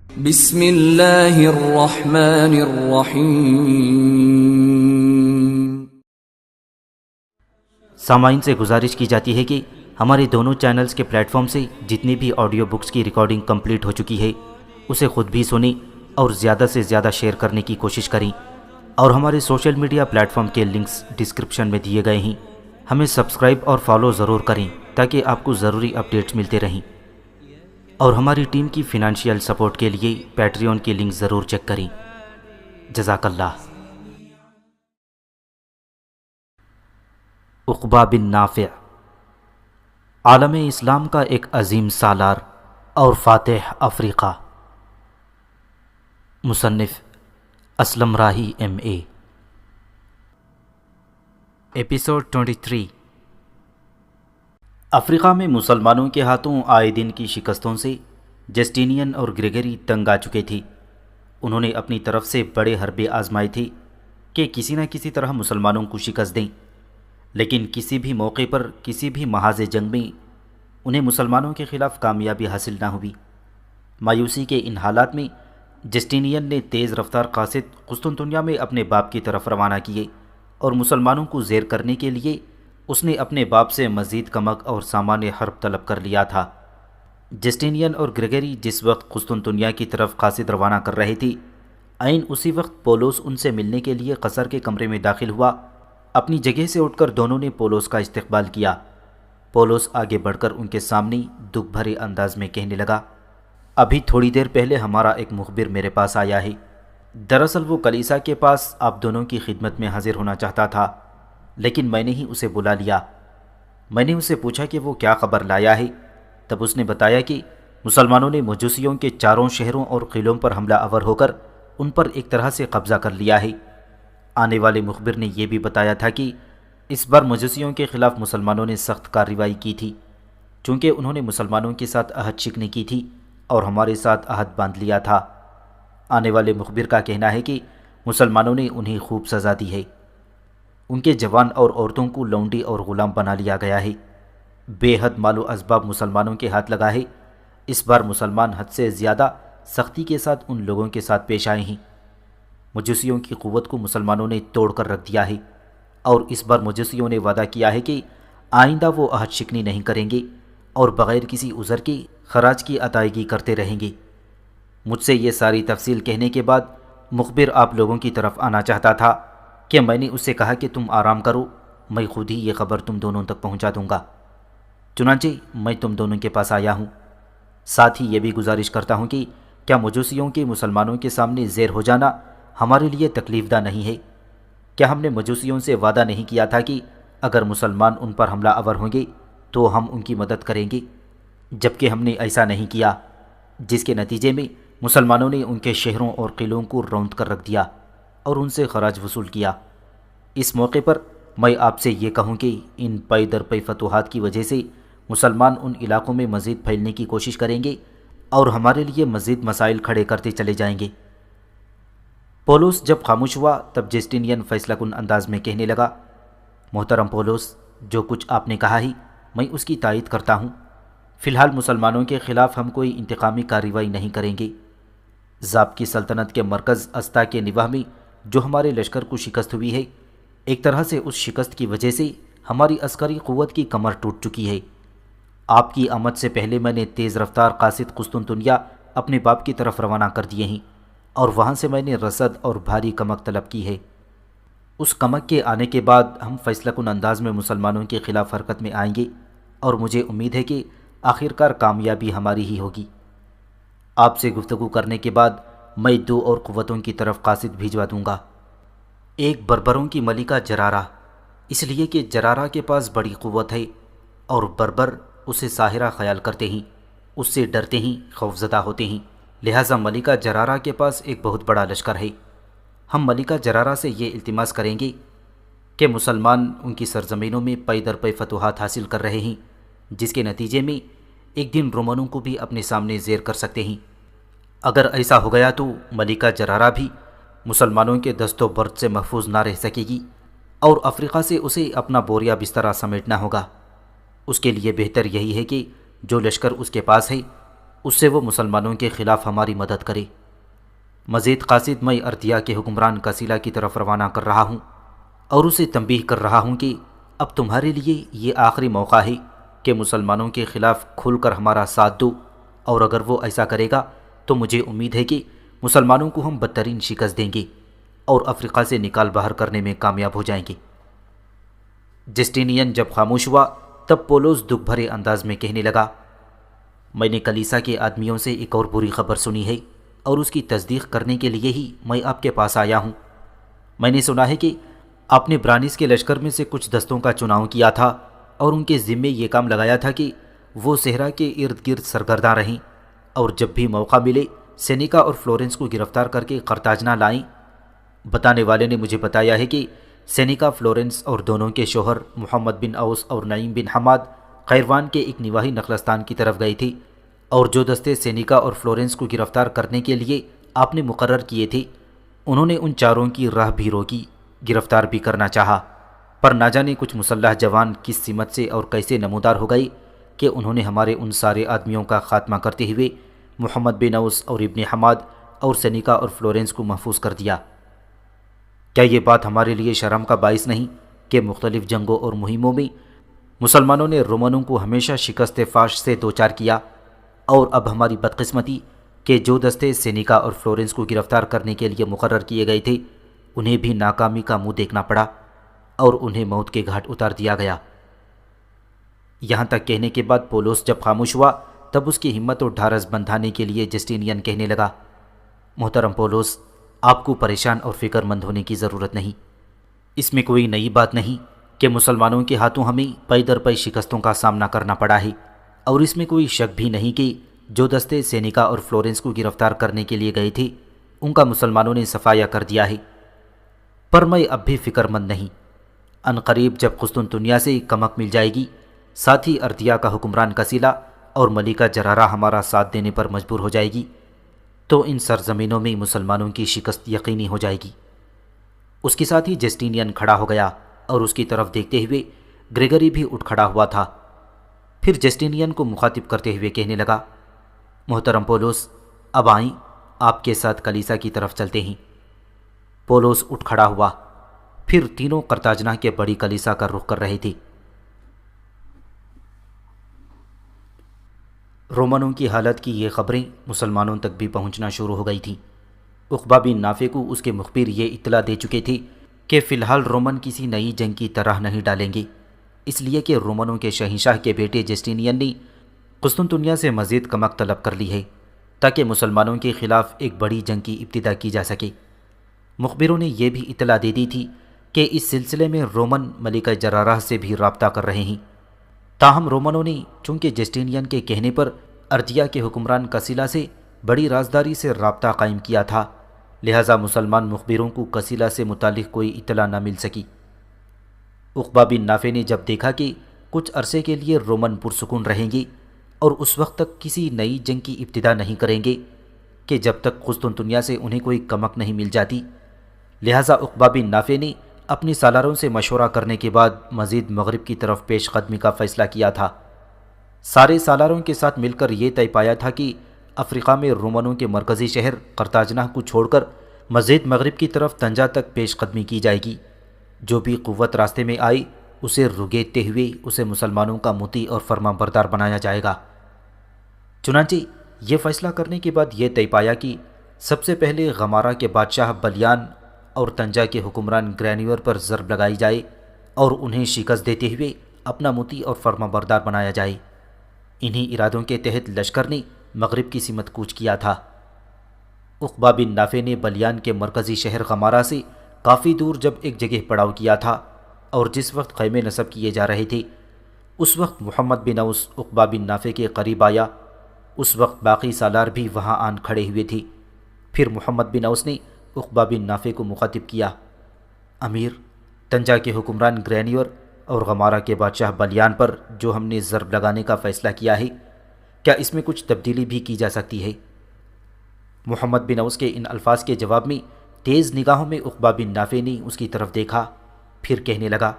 بسم اللہ الرحمن الرحیم۔ سامعین سے گزارش کی جاتی ہے کہ ہمارے دونوں چینلز کے پلیٹ فارم سے جتنی بھی آڈیو بکس کی ریکارڈنگ کمپلیٹ ہو چکی ہے اسے خود بھی سنیں اور زیادہ سے زیادہ شیئر کرنے کی کوشش کریں، اور ہمارے سوشل میڈیا پلیٹ فارم کے لنکس ڈسکرپشن میں دیے گئے ہیں، ہمیں سبسکرائب اور فالو ضرور کریں تاکہ آپ کو ضروری اپڈیٹس ملتے رہیں، اور ہماری ٹیم کی فنانشیل سپورٹ کے لیے پیٹریون کی لنک ضرور چیک کریں۔ جزاک اللہ۔ عقبہ بن نافع عالم اسلام کا ایک عظیم سالار اور فاتح افریقہ۔ مصنف اسلم راہی MA۔ ایپیسوڈ 23۔ افریقہ میں مسلمانوں کے ہاتھوں آئے دن کی شکستوں سے جسٹینین اور گریگری تنگ آ چکے تھے۔ انہوں نے اپنی طرف سے بڑے حربے آزمائے تھے کہ کسی نہ کسی طرح مسلمانوں کو شکست دیں، لیکن کسی بھی موقع پر کسی بھی محاذ جنگ میں انہیں مسلمانوں کے خلاف کامیابی حاصل نہ ہوئی۔ مایوسی کے ان حالات میں جسٹینین نے تیز رفتار قاصد قسطنطنیہ میں اپنے باپ کی طرف روانہ کیے، اور مسلمانوں کو زیر کرنے کے لیے اس نے اپنے باپ سے مزید کمک اور سامان حرب طلب کر لیا تھا۔ جسٹینین اور گریگری جس وقت قسطنطنیہ کی طرف قاصد روانہ کر رہے تھے، عین اسی وقت پولس ان سے ملنے کے لیے قصر کے کمرے میں داخل ہوا۔ اپنی جگہ سے اٹھ کر دونوں نے پولس کا استقبال کیا۔ پولس آگے بڑھ کر ان کے سامنے دکھ بھرے انداز میں کہنے لگا، ابھی تھوڑی دیر پہلے ہمارا ایک مخبر میرے پاس آیا ہے۔ دراصل وہ کلیسا کے پاس آپ دونوں کی خدمت میں حاضر ہونا چاہتا تھا، لیکن میں نے ہی اسے بلا لیا۔ میں نے اسے پوچھا کہ وہ کیا خبر لایا ہے، تب اس نے بتایا کہ مسلمانوں نے مجوسیوں کے 4 شہروں اور قلعوں پر حملہ آور ہو کر ان پر ایک طرح سے قبضہ کر لیا ہے۔ آنے والے مخبر نے یہ بھی بتایا تھا کہ اس بار مجوسیوں کے خلاف مسلمانوں نے سخت کارروائی کی تھی، چونکہ انہوں نے مسلمانوں کے ساتھ عہد شکنی کی تھی اور ہمارے ساتھ عہد باندھ لیا تھا۔ آنے والے مخبر کا کہنا ہے کہ مسلمانوں نے انہیں خوب سزا دی ہے۔ ان کے جوان اور عورتوں کو لونڈی اور غلام بنا لیا گیا ہے۔ بے حد مال و اسباب مسلمانوں کے ہاتھ لگا ہے۔ اس بار مسلمان حد سے زیادہ سختی کے ساتھ ان لوگوں کے ساتھ پیش آئے ہیں۔ مجوسیوں کی قوت کو مسلمانوں نے توڑ کر رکھ دیا ہے، اور اس بار مجوسیوں نے وعدہ کیا ہے کہ آئندہ وہ عہد شکنی نہیں کریں گے اور بغیر کسی عذر کے خراج کی ادائیگی کرتے رہیں گے۔ مجھ سے یہ ساری تفصیل کہنے کے بعد مخبر آپ لوگوں کی طرف آنا چاہتا تھا کہ میں نے اس سے کہا کہ تم آرام کرو، میں خود ہی یہ خبر تم دونوں تک پہنچا دوں گا۔ چنانچہ میں تم دونوں کے پاس آیا ہوں۔ ساتھ ہی یہ بھی گزارش کرتا ہوں کہ کیا مجوسیوں کے مسلمانوں کے سامنے زیر ہو جانا ہمارے لیے تکلیف دہ نہیں ہے؟ کیا ہم نے مجوسیوں سے وعدہ نہیں کیا تھا کہ اگر مسلمان ان پر حملہ آور ہوں گے تو ہم ان کی مدد کریں گے؟ جبکہ ہم نے ایسا نہیں کیا، جس کے نتیجے میں مسلمانوں نے ان کے شہروں اور قلعوں کو روند کر رکھ دیا اور ان سے خراج وصول کیا۔ اس موقع پر میں آپ سے یہ کہوں کہ ان پے در پے فتوحات کی وجہ سے مسلمان ان علاقوں میں مزید پھیلنے کی کوشش کریں گے اور ہمارے لیے مزید مسائل کھڑے کرتے چلے جائیں گے۔ پولس جب خاموش ہوا تب جسٹینین فیصلہ کن انداز میں کہنے لگا، محترم پولس، جو کچھ آپ نے کہا ہے میں اس کی تائید کرتا ہوں۔ فی الحال مسلمانوں کے خلاف ہم کوئی انتقامی کارروائی نہیں کریں گے۔ زاب کی سلطنت کے مرکز استا کے نواح میں جو ہمارے لشکر کو شکست ہوئی ہے، ایک طرح سے اس شکست کی وجہ سے ہماری عسکری قوت کی کمر ٹوٹ چکی ہے۔ آپ کی آمد سے پہلے میں نے تیز رفتار قاصد قسطنطنیہ اپنے باپ کی طرف روانہ کر دیے ہیں، اور وہاں سے میں نے رسد اور بھاری کمک طلب کی ہے۔ اس کمک کے آنے کے بعد ہم فیصلہ کن انداز میں مسلمانوں کے خلاف حرکت میں آئیں گے، اور مجھے امید ہے کہ آخرکار کامیابی ہماری ہی ہوگی۔ آپ سے گفتگو کرنے کے بعد میں 2 اور قوتوں کی طرف قاصد بھیجوا دوں گا۔ ایک بربروں کی ملکہ جرارہ، اس لیے کہ جرارہ کے پاس بڑی قوت ہے اور بربر اسے ساحرہ خیال کرتے ہیں، اس سے ڈرتے ہیں، خوفزدہ ہوتے ہیں، لہٰذا ملکہ جرارہ کے پاس ایک بہت بڑا لشکر ہے۔ ہم ملکہ جرارہ سے یہ التماس کریں گے کہ مسلمان ان کی سرزمینوں میں پے در پے فتوحات حاصل کر رہے ہیں، جس کے نتیجے میں ایک دن رومنوں کو بھی اپنے سامنے زیر کر سکتے ہیں۔ اگر ایسا ہو گیا تو ملکہ جرارہ بھی مسلمانوں کے دست و برد سے محفوظ نہ رہ سکے گی، اور افریقہ سے اسے اپنا بوریا بسترا سمیٹنا ہوگا۔ اس کے لیے بہتر یہی ہے کہ جو لشکر اس کے پاس ہے اس سے وہ مسلمانوں کے خلاف ہماری مدد کرے۔ مزید قاصد میں ارتیا کے حکمران کسیلہ کی طرف روانہ کر رہا ہوں اور اسے تنبیہ کر رہا ہوں کہ اب تمہارے لیے یہ آخری موقع ہے کہ مسلمانوں کے خلاف کھل کر ہمارا ساتھ دو، اور اگر وہ ایسا کرے گا تو مجھے امید ہے کہ مسلمانوں کو ہم بدترین شکست دیں گے اور افریقہ سے نکال باہر کرنے میں کامیاب ہو جائیں گے۔ جسٹینین جب خاموش ہوا تب پولس دکھ بھرے انداز میں کہنے لگا، میں نے کلیسا کے آدمیوں سے ایک اور بری خبر سنی ہے اور اس کی تصدیق کرنے کے لیے ہی میں آپ کے پاس آیا ہوں۔ میں نے سنا ہے کہ آپ نے برانس کے لشکر میں سے کچھ دستوں کا چناؤ کیا تھا اور ان کے ذمے یہ کام لگایا تھا کہ وہ صحرا کے ارد گرد سرگرداں رہیں اور جب بھی موقع ملے سینیکا اور فلورنس کو گرفتار کر کے قرطاجنہ لائیں۔ بتانے والے نے مجھے بتایا ہے کہ سینیکا فلورنس اور دونوں کے شوہر محمد بن اوس اور نعیم بن حماد قیروان کے ایک نواحی نخلستان کی طرف گئے تھے، اور جو دستے سینیکا اور فلورنس کو گرفتار کرنے کے لیے آپ نے مقرر کیے تھے انہوں نے ان چاروں کی راہ بھی روکی، گرفتار بھی کرنا چاہا، پر نہ جانے کچھ مسلح جوان کس سمت سے اور کیسے نمودار ہو گئے کہ انہوں نے ہمارے ان سارے آدمیوں کا خاتمہ کرتے ہوئے محمد بن اوس اور ابن حماد اور سینیکا اور فلورنس کو محفوظ کر دیا۔ کیا یہ بات ہمارے لیے شرم کا باعث نہیں کہ مختلف جنگوں اور مہموں میں مسلمانوں نے رومنوں کو ہمیشہ شکست فاش سے دوچار کیا، اور اب ہماری بدقسمتی کہ جو دستے سینیکا اور فلورنس کو گرفتار کرنے کے لیے مقرر کیے گئے تھے انہیں بھی ناکامی کا منہ دیکھنا پڑا اور انہیں موت کے گھاٹ اتار دیا گیا۔ یہاں تک کہنے کے بعد پولس جب خاموش ہوا تب اس کی ہمت اور ڈھارس بندھانے کے لیے جسٹینین کہنے لگا، محترم پولس، آپ کو پریشان اور فکر مند ہونے کی ضرورت نہیں۔ اس میں کوئی نئی بات نہیں کہ مسلمانوں کے ہاتھوں ہمیں پے در پے شکستوں کا سامنا کرنا پڑا ہے، اور اس میں کوئی شک بھی نہیں کہ جو دستے سینیکا اور فلورنس کو گرفتار کرنے کے لیے گئے تھے ان کا مسلمانوں نے صفایا کر دیا ہے۔ پر میں اب بھی فکر مند نہیں۔ عنقریب جب قسطنطنیہ سے کمک مل جائے گی، ساتھ ہی ارتیا کا حکمران کسیلہ اور ملکہ جرارہ ہمارا ساتھ دینے پر مجبور ہو جائے گی، تو ان سرزمینوں میں مسلمانوں کی شکست یقینی ہو جائے گی۔ اس کے ساتھ ہی جسٹینین کھڑا ہو گیا اور اس کی طرف دیکھتے ہوئے گریگری بھی اٹھ کھڑا ہوا تھا۔ پھر جسٹینین کو مخاطب کرتے ہوئے کہنے لگا، محترم پولس، اب آئیں، آپ کے ساتھ کلیسا کی طرف چلتے ہیں۔ پولس اٹھ کھڑا ہوا، پھر تینوں قرطاجنہ کے بڑی کلیسا کا رخ کر رہے تھے۔ رومنوں کی حالت کی یہ خبریں مسلمانوں تک بھی پہنچنا شروع ہو گئی تھیں۔ عقبہ بن نافع کو اس کے مخبر یہ اطلاع دے چکے تھے کہ فی الحال رومن کسی نئی جنگ کی طرح نہیں ڈالیں گے، اس لیے کہ رومنوں کے شہنشاہ کے بیٹے جسٹینین نے قسطنطنیہ سے مزید کمک طلب کر لی ہے تاکہ مسلمانوں کے خلاف ایک بڑی جنگ کی ابتدا کی جا سکے۔ مخبروں نے یہ بھی اطلاع دے دی تھی کہ اس سلسلے میں رومن ملکہ جرارہ سے بھی رابطہ کر رہے ہیں، تاہم رومنوں نے چونکہ جسٹینین کے کہنے پر ارتیا کے حکمران کسیلہ سے بڑی رازداری سے رابطہ قائم کیا تھا، لہذا مسلمان مخبروں کو کسیلہ سے متعلق کوئی اطلاع نہ مل سکی۔ عقبہ بن نافع نے جب دیکھا کہ کچھ عرصے کے لیے رومن پرسکون رہیں گے اور اس وقت تک کسی نئی جنگ کی ابتدا نہیں کریں گے کہ جب تک قسطنطنیہ سے انہیں کوئی کمک نہیں مل جاتی، لہذا عقبہ بن نافع نے اپنے سالاروں سے مشورہ کرنے کے بعد مزید مغرب کی طرف پیش قدمی کا فیصلہ کیا تھا۔ سارے سالاروں کے ساتھ مل کر یہ طے پایا تھا کہ افریقہ میں رومنوں کے مرکزی شہر قرطاجنہ کو چھوڑ کر مزید مغرب کی طرف طنجہ تک پیش قدمی کی جائے گی۔ جو بھی قوت راستے میں آئی اسے رگیدتے ہوئے اسے مسلمانوں کا مطیع اور فرما بردار بنایا جائے گا۔ چنانچہ یہ فیصلہ کرنے کے بعد یہ طے پایا کہ سب سے پہلے غمارہ کے بادشاہ بلیان اور طنجہ کے حکمران گرینیور پر ضرب لگائی جائے اور انہیں شکست دیتے ہوئے اپنا مطیع اور فرما بردار بنایا جائے۔ انہی ارادوں کے تحت لشکر نے مغرب کی سمت کوچ کیا تھا۔ عقبہ بن نافع نے بلیان کے مرکزی شہر غمارہ سے کافی دور جب ایک جگہ پڑاؤ کیا تھا اور جس وقت خیمے نصب کیے جا رہے تھے اس وقت محمد بن اوس عقبہ بن نافع کے قریب آیا۔ اس وقت باقی سالار بھی وہاں آن کھڑے ہوئے تھے۔ پھر محمد بن اوس نے عقبہ بن نافع کو مخاطب کیا، امیر، طنجہ کے حکمران گرینیور اور غمارہ کے بادشاہ بلیان پر جو ہم نے ضرب لگانے کا فیصلہ کیا ہے، کیا اس میں کچھ تبدیلی بھی کی جا سکتی ہے؟ محمد بن اوس کے ان الفاظ کے جواب میں تیز نگاہوں میں عقبہ بن نافع نے اس کی طرف دیکھا، پھر کہنے لگا،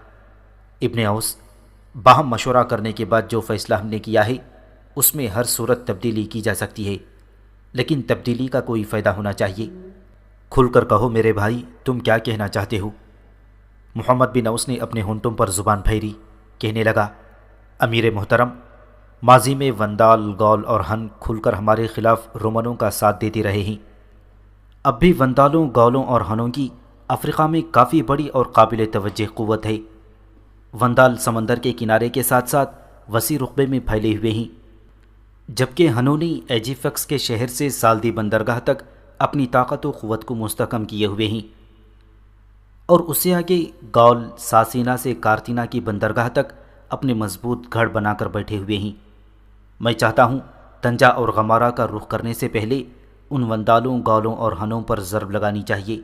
ابن اوس، باہم مشورہ کرنے کے بعد جو فیصلہ ہم نے کیا ہے اس میں ہر صورت تبدیلی کی جا سکتی ہے، لیکن تبدیلی کا کوئی فائدہ ہونا چاہیے۔ کھل کر کہو میرے بھائی، تم کیا کہنا چاہتے ہو؟ محمد بن اوس نے اپنے ہونٹوں پر زبان پھیری، کہنے لگا، امیر محترم، ماضی میں وندال، گول اور ہن کھل کر ہمارے خلاف رومنوں کا ساتھ دیتے رہے ہیں۔ اب بھی وندالوں، گولوں اور ہنوں کی افریقہ میں کافی بڑی اور قابل توجہ قوت ہے۔ وندال سمندر کے کنارے کے ساتھ ساتھ وسیع رقبے میں پھیلے ہوئے ہیں، جبکہ ہنوں نے ایجیفکس کے شہر سے سالدی بندرگاہ تک اپنی طاقت و قوت کو مستحکم کیے ہوئے ہیں، اور اس سے آگے گول ساسینا سے کارتینا کی بندرگاہ تک اپنے مضبوط گھڑ بنا کر بیٹھے ہوئے ہیں۔ میں چاہتا ہوں تنجا اور غمارہ کا رخ کرنے سے پہلے ان وندالوں، گولوں اور ہنوں پر ضرب لگانی چاہیے۔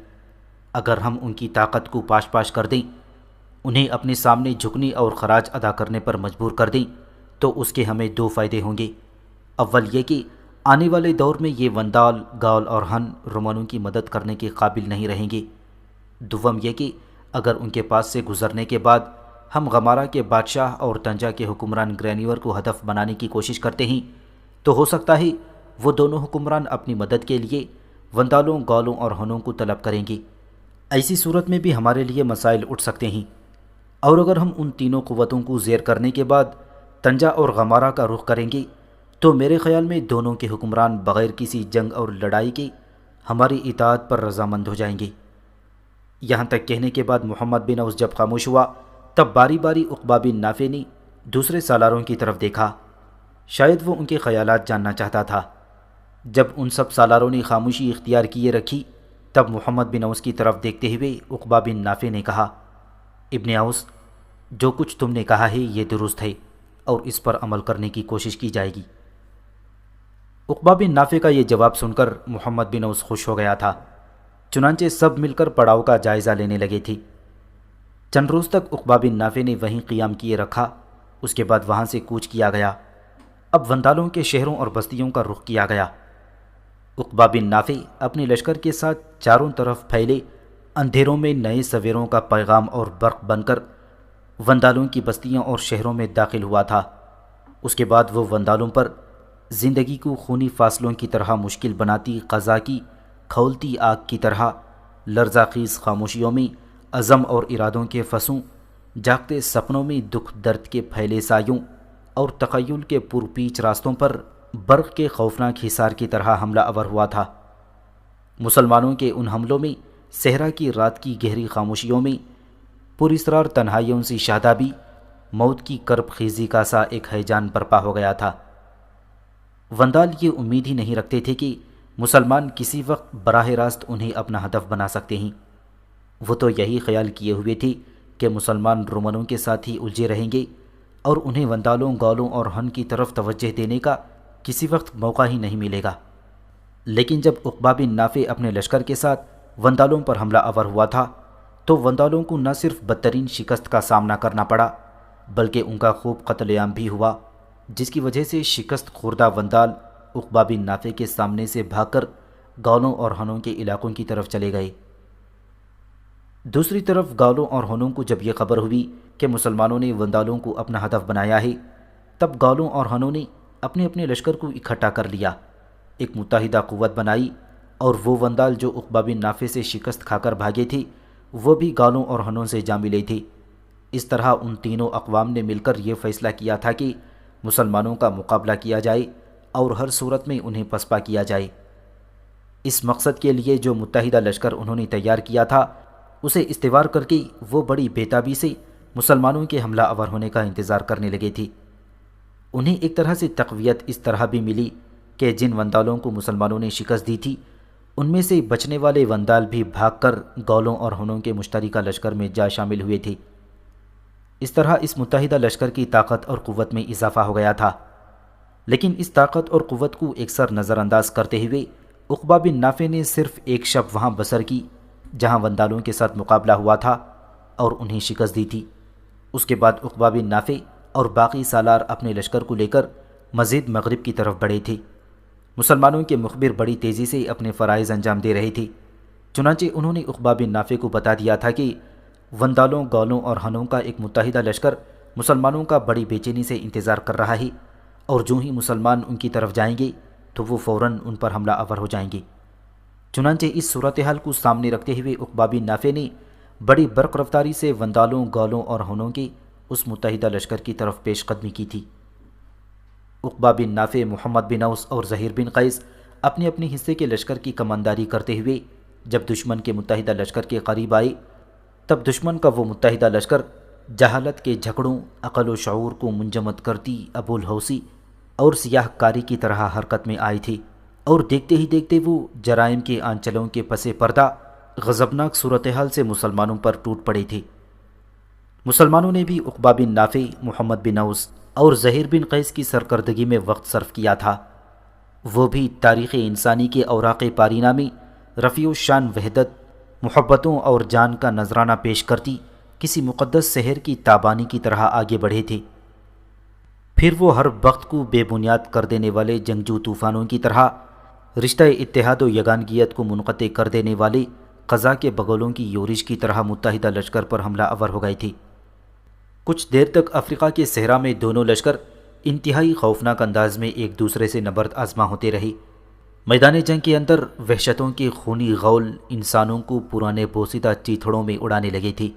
اگر ہم ان کی طاقت کو پاش پاش کر دیں، انہیں اپنے سامنے جھکنے اور خراج ادا کرنے پر مجبور کر دیں، تو اس کے ہمیں دو فائدے ہوں گے۔ اول یہ کہ آنے والے دور میں یہ وندال، گول اور ہن رومنوں کی مدد کرنے کے قابل نہیں رہیں گے۔ دوم یہ کہ اگر ان کے پاس سے گزرنے کے بعد ہم غمارہ کے بادشاہ اور تنجا کے حکمران گرینیور کو ہدف بنانے کی کوشش کرتے ہیں، تو ہو سکتا ہے وہ دونوں حکمران اپنی مدد کے لیے وندالوں، گولوں اور ہنوں کو طلب کریں گے۔ ایسی صورت میں بھی ہمارے لیے مسائل اٹھ سکتے ہیں، اور اگر ہم ان تینوں قوتوں کو زیر کرنے کے بعد تنجا اور غمارہ کا رخ کریں گے، تو میرے خیال میں دونوں کے حکمران بغیر کسی جنگ اور لڑائی کے ہماری اطاعت پر رضامند ہو جائیں گے۔ یہاں تک کہنے کے بعد محمد بن اوس جب خاموش ہوا، تب باری باری عقبہ بن نافع نے دوسرے سالاروں کی طرف دیکھا۔ شاید وہ ان کے خیالات جاننا چاہتا تھا۔ جب ان سب سالاروں نے خاموشی اختیار کیے رکھی، تب محمد بن اوس کی طرف دیکھتے ہوئے عقبہ بن نافع نے کہا، ابن اوس، جو کچھ تم نے کہا ہے یہ درست ہے، اور اس پر عمل کرنے کی کوشش کی جائے گی۔ عقبہ بن نافع کا یہ جواب سن کر محمد بن اوس خوش ہو گیا تھا، چنانچہ سب مل کر پڑاؤ کا جائزہ لینے لگے تھے۔ چند روز تک عقبہ بن نافع نے وہیں قیام کیے رکھا، اس کے بعد وہاں سے کوچ کیا گیا۔ اب وندالوں کے شہروں اور بستیوں کا رخ کیا گیا۔ عقبہ بن نافع اپنے لشکر کے ساتھ چاروں طرف پھیلے اندھیروں میں نئے سویروں کا پیغام اور برق بن کر وندالوں کی بستیوں اور شہروں میں داخل ہوا تھا۔ اس کے بعد وہ وندالوں پر زندگی کو خونی فاصلوں کی طرح مشکل بناتی قضا کی کھولتی آگ کی طرح لرزہ خیز خاموشیوں میں عزم اور ارادوں کے فسوں، جاگتے سپنوں میں دکھ درد کے پھیلے سایوں اور تخیل کے پرپیچ راستوں پر برق کے خوفناک حصار کی طرح حملہ آور ہوا تھا۔ مسلمانوں کے ان حملوں میں صحرا کی رات کی گہری خاموشیوں میں پراسرار تنہائیوں سے شادابی، موت کی کرب خیزی کا سا ایک ہیجان برپا ہو گیا تھا۔ وندال یہ امید ہی نہیں رکھتے تھے کہ مسلمان کسی وقت براہ راست انہیں اپنا ہدف بنا سکتے ہیں۔ وہ تو یہی خیال کیے ہوئے تھے کہ مسلمان رومنوں کے ساتھ ہی الجھے رہیں گے، اور انہیں وندالوں، گولوں اور ہن کی طرف توجہ دینے کا کسی وقت موقع ہی نہیں ملے گا۔ لیکن جب عقبہ بن نافع اپنے لشکر کے ساتھ وندالوں پر حملہ آور ہوا تھا، تو وندالوں کو نہ صرف بدترین شکست کا سامنا کرنا پڑا، بلکہ ان کا خوب قتل عام بھی ہوا، جس کی وجہ سے شکست خوردہ وندال عقبہ بن نافع کے سامنے سے بھاگ کر گولوں اور ہنوں کے علاقوں کی طرف چلے گئے۔ دوسری طرف گولوں اور ہنوں کو جب یہ خبر ہوئی کہ مسلمانوں نے وندالوں کو اپنا ہدف بنایا ہے، تب گولوں اور ہنوں نے اپنے اپنے لشکر کو اکٹھا کر لیا، ایک متحدہ قوت بنائی، اور وہ وندال جو عقبہ بن نافع سے شکست کھا کر بھاگے تھے، وہ بھی گولوں اور ہنوں سے جا ملے تھے۔ اس طرح ان تینوں اقوام نے مل کر یہ فیصلہ کیا تھا کہ مسلمانوں کا مقابلہ کیا جائے اور ہر صورت میں انہیں پسپا کیا جائے۔ اس مقصد کے لیے جو متحدہ لشکر انہوں نے تیار کیا تھا، اسے استوار کر کے وہ بڑی بےتابی سے مسلمانوں کے حملہ آور ہونے کا انتظار کرنے لگے تھے۔ انہیں ایک طرح سے تقویت اس طرح بھی ملی کہ جن وندالوں کو مسلمانوں نے شکست دی تھی، ان میں سے بچنے والے وندال بھی بھاگ کر گولوں اور ہنوں کے مشترکہ لشکر میں جا شامل ہوئے تھے۔ اس طرح اس متحدہ لشکر کی طاقت اور قوت میں اضافہ ہو گیا تھا۔ لیکن اس طاقت اور قوت کو ایکسر نظر انداز کرتے ہوئے عقبہ بن نافع نے صرف ایک شب وہاں بسر کی جہاں وندالوں کے ساتھ مقابلہ ہوا تھا، اور انہیں شکست دی تھی۔ اس کے بعد عقبہ بن نافع اور باقی سالار اپنے لشکر کو لے کر مزید مغرب کی طرف بڑھے تھے۔ مسلمانوں کے مخبر بڑی تیزی سے اپنے فرائض انجام دے رہے تھے، چنانچہ انہوں نے عقبہ بن نافع کو بتا دیا تھا کہ وندالوں، گولوں اور ہنوں کا ایک متحدہ لشکر مسلمانوں کا بڑی بے چینی سے انتظار کر رہا ہے، اور جو ہی مسلمان ان کی طرف جائیں گے تو وہ فوراً ان پر حملہ آور ہو جائیں گے۔ چنانچہ اس صورتحال کو سامنے رکھتے ہوئے عقبہ بن نافع نے بڑی برق رفتاری سے وندالوں، گالوں اور ہنوں کے اس متحدہ لشکر کی طرف پیش قدمی کی تھی۔ عقبہ بن نافع، محمد بن اوس اور زہیر بن قیس اپنے اپنے حصے کے لشکر کی کمانداری کرتے ہوئے جب دشمن کے متحدہ لشکر کے قریب آئے، تب دشمن کا وہ متحدہ لشکر جہالت کے جھگڑوں، عقل و شعور کو منجمد کرتی ابو الہوسی اور سیاہ کاری کی طرح حرکت میں آئی تھی، اور دیکھتے ہی دیکھتے وہ جرائم کے آنچلوں کے پس پردہ غضبناک صورتحال سے مسلمانوں پر ٹوٹ پڑے تھے۔ مسلمانوں نے بھی عقبہ بن نافع، محمد بن اوس اور زہیر بن قیس کی سرکردگی میں وقت صرف کیا تھا۔ وہ بھی تاریخ انسانی کے اوراق پارینہ میں رفیع الشان وحدت، محبتوں اور جان کا نذرانہ پیش کرتی کسی مقدس سحر کی تابانی کی طرح آگے بڑھے تھے۔ پھر وہ ہر وقت کو بے بنیاد کر دینے والے جنگجو طوفانوں کی طرح رشتہ اتحاد و یگانگیت کو منقطع کر دینے والے قضا کے بغولوں کی یورش کی طرح متحدہ لشکر پر حملہ آور ہو گئے تھے۔ کچھ دیر تک افریقہ کے صحرا میں دونوں لشکر انتہائی خوفناک انداز میں ایک دوسرے سے نبرد آزما ہوتے رہے۔ میدان جنگ کے اندر وحشتوں کے خونی غول انسانوں کو پرانے بوسیدہ چیتھڑوں میں اڑانے لگے تھے۔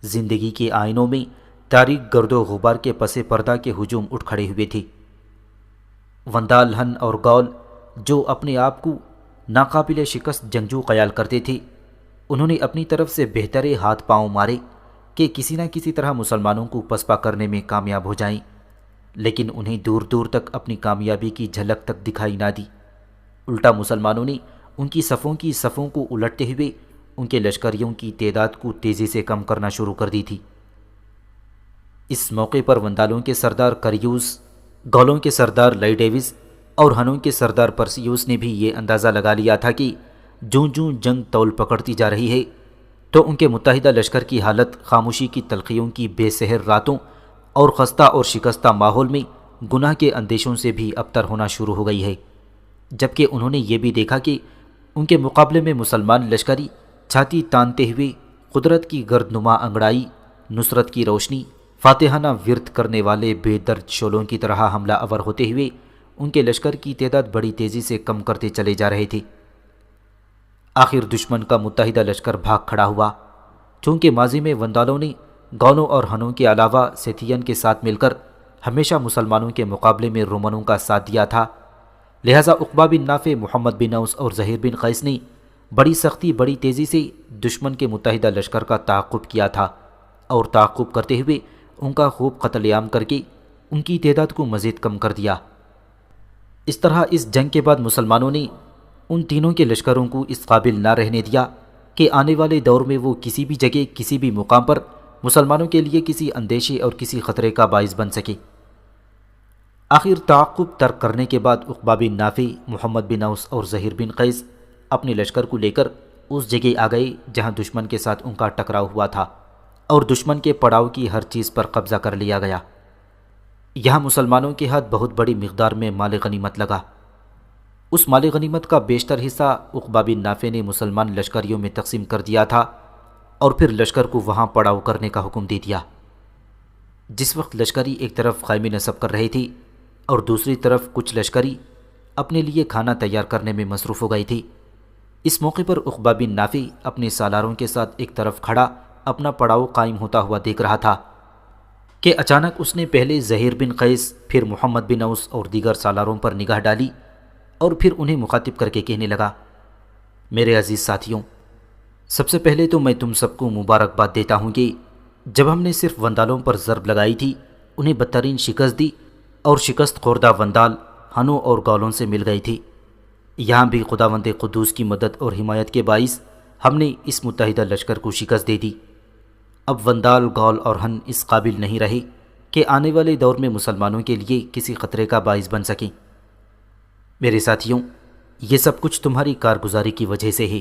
زندگی کے آئینوں میں تاریک گرد و غبار کے پس پردہ کے ہجوم اٹھ کھڑے ہوئے تھے۔ وندال، ہن اور گول جو اپنے آپ کو ناقابل شکست جنگجو خیال کرتے تھے، انہوں نے اپنی طرف سے بہترے ہاتھ پاؤں مارے کہ کسی نہ کسی طرح مسلمانوں کو پسپا کرنے میں کامیاب ہو جائیں، لیکن انہیں دور دور تک اپنی کامیابی کی جھلک تک دکھائی نہ دی۔ الٹا مسلمانوں نے ان کی صفوں کو الٹتے ہوئے ان کے لشکریوں کی تعداد کو تیزی سے کم کرنا شروع کر دی تھی۔ اس موقع پر وندالوں کے سردار کریوس، گولوں کے سردار لئی ڈیوس اور ہنوں کے سردار پرسیوس نے بھی یہ اندازہ لگا لیا تھا کہ جوں جوں جنگ طول پکڑتی جا رہی ہے تو ان کے متحدہ لشکر کی حالت خاموشی کی تلخیوں کی بے سحر راتوں اور خستہ اور شکستہ ماحول میں گناہ کے اندیشوں سے بھی ابتر ہونا شروع ہو گئی ہے، جبکہ انہوں نے یہ بھی دیکھا کہ ان کے مقابلے میں مسلمان لشکری چھاتی تانتے ہوئے قدرت کی گردنما انگڑائی، نصرت کی روشنی، فاتحانہ ورد کرنے والے بے درد شعلوں کی طرح حملہ آور ہوتے ہوئے ان کے لشکر کی تعداد بڑی تیزی سے کم کرتے چلے جا رہے تھے۔ آخر دشمن کا متحدہ لشکر بھاگ کھڑا ہوا۔ چونکہ ماضی میں وندالوں نے گولوں اور ہنوں کے علاوہ سیتھین کے ساتھ مل کر ہمیشہ مسلمانوں کے مقابلے میں رومنوں کا ساتھ دیا تھا، لہٰذا عقبہ بن نافع، محمد بن اوس اور زہیر بن قیس نے بڑی سختی، بڑی تیزی سے دشمن کے متحدہ لشکر کا تعاقب کیا تھا، اور تعاقب کرتے ہوئے ان کا خوب قتل عام کر کے ان کی تعداد کو مزید کم کر دیا۔ اس طرح اس جنگ کے بعد مسلمانوں نے ان تینوں کے لشکروں کو اس قابل نہ رہنے دیا کہ آنے والے دور میں وہ کسی بھی جگہ، کسی بھی مقام پر مسلمانوں کے لیے کسی اندیشے اور کسی خطرے کا باعث بن سکے۔ آخر تعاقب ترک کرنے کے بعد عقبہ بن نافع، محمد بن اوس اور زہیر بن قیس اپنے لشکر کو لے کر اس جگہ آ گئے جہاں دشمن کے ساتھ ان کا ٹکراؤ ہوا تھا، اور دشمن کے پڑاؤ کی ہر چیز پر قبضہ کر لیا گیا۔ یہاں مسلمانوں کے ہاتھ بہت بڑی مقدار میں مال غنیمت لگا۔ اس مال غنیمت کا بیشتر حصہ عقبہ بن نافع نے مسلمان لشکریوں میں تقسیم کر دیا تھا، اور پھر لشکر کو وہاں پڑاؤ کرنے کا حکم دے دیا۔ جس وقت لشکری ایک طرف خیمے نصب کر رہے تھے اور دوسری طرف کچھ لشکری اپنے لیے کھانا تیار کرنے میں مصروف ہو گئی تھی، اس موقع پر عقبہ بن نافع اپنے سالاروں کے ساتھ ایک طرف کھڑا اپنا پڑاؤ قائم ہوتا ہوا دیکھ رہا تھا کہ اچانک اس نے پہلے زہیر بن قیس، پھر محمد بن اوس اور دیگر سالاروں پر نگاہ ڈالی، اور پھر انہیں مخاطب کر کے کہنے لگا، میرے عزیز ساتھیوں، سب سے پہلے تو میں تم سب کو مبارکباد دیتا ہوں کہ جب ہم نے صرف وندالوں پر ضرب لگائی تھی، انہیں بدترین شکست دی، اور شکست خوردہ وندال ہنوں اور گولوں سے مل گئی تھی۔ یہاں بھی خداوند قدوس کی مدد اور حمایت کے باعث ہم نے اس متحدہ لشکر کو شکست دے دی۔ اب وندال، گول اور ہن اس قابل نہیں رہے کہ آنے والے دور میں مسلمانوں کے لیے کسی خطرے کا باعث بن سکیں۔ میرے ساتھیوں، یہ سب کچھ تمہاری کارگزاری کی وجہ سے ہے۔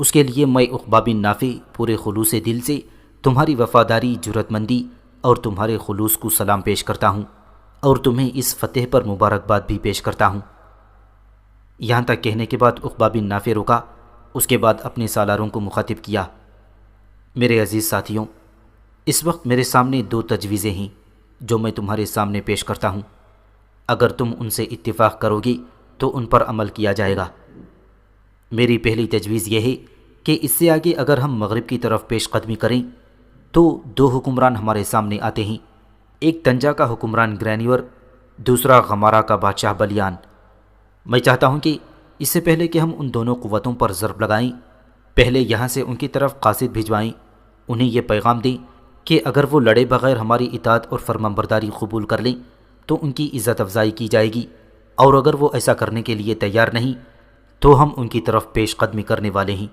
اس کے لیے میں عقبہ بن نافع پورے خلوص دل سے تمہاری وفاداری، جرأت مندی اور تمہارے خلوص کو سلام پیش کرتا ہوں، اور تمہیں اس فتح پر مبارکباد بھی پیش کرتا ہوں۔ یہاں تک کہنے کے بعد عقبہ بن نافع رکا، اس کے بعد اپنے سالاروں کو مخاطب کیا، میرے عزیز ساتھیوں، اس وقت میرے سامنے دو تجویزیں ہیں جو میں تمہارے سامنے پیش کرتا ہوں۔ اگر تم ان سے اتفاق کرو گی تو ان پر عمل کیا جائے گا۔ میری پہلی تجویز یہ ہے کہ اس سے آگے اگر ہم مغرب کی طرف پیش قدمی کریں تو دو حکمران ہمارے سامنے آتے ہیں، ایک تنجا کا حکمران گرینیور، دوسرا غمارہ کا بادشاہ بلیان۔ میں چاہتا ہوں کہ اس سے پہلے کہ ہم ان دونوں قوتوں پر ضرب لگائیں، پہلے یہاں سے ان کی طرف قاصد بھجوائیں، انہیں یہ پیغام دیں کہ اگر وہ لڑے بغیر ہماری اطاعت اور فرمانبرداری قبول کر لیں تو ان کی عزت افزائی کی جائے گی، اور اگر وہ ایسا کرنے کے لیے تیار نہیں تو ہم ان کی طرف پیش قدمی کرنے والے ہیں۔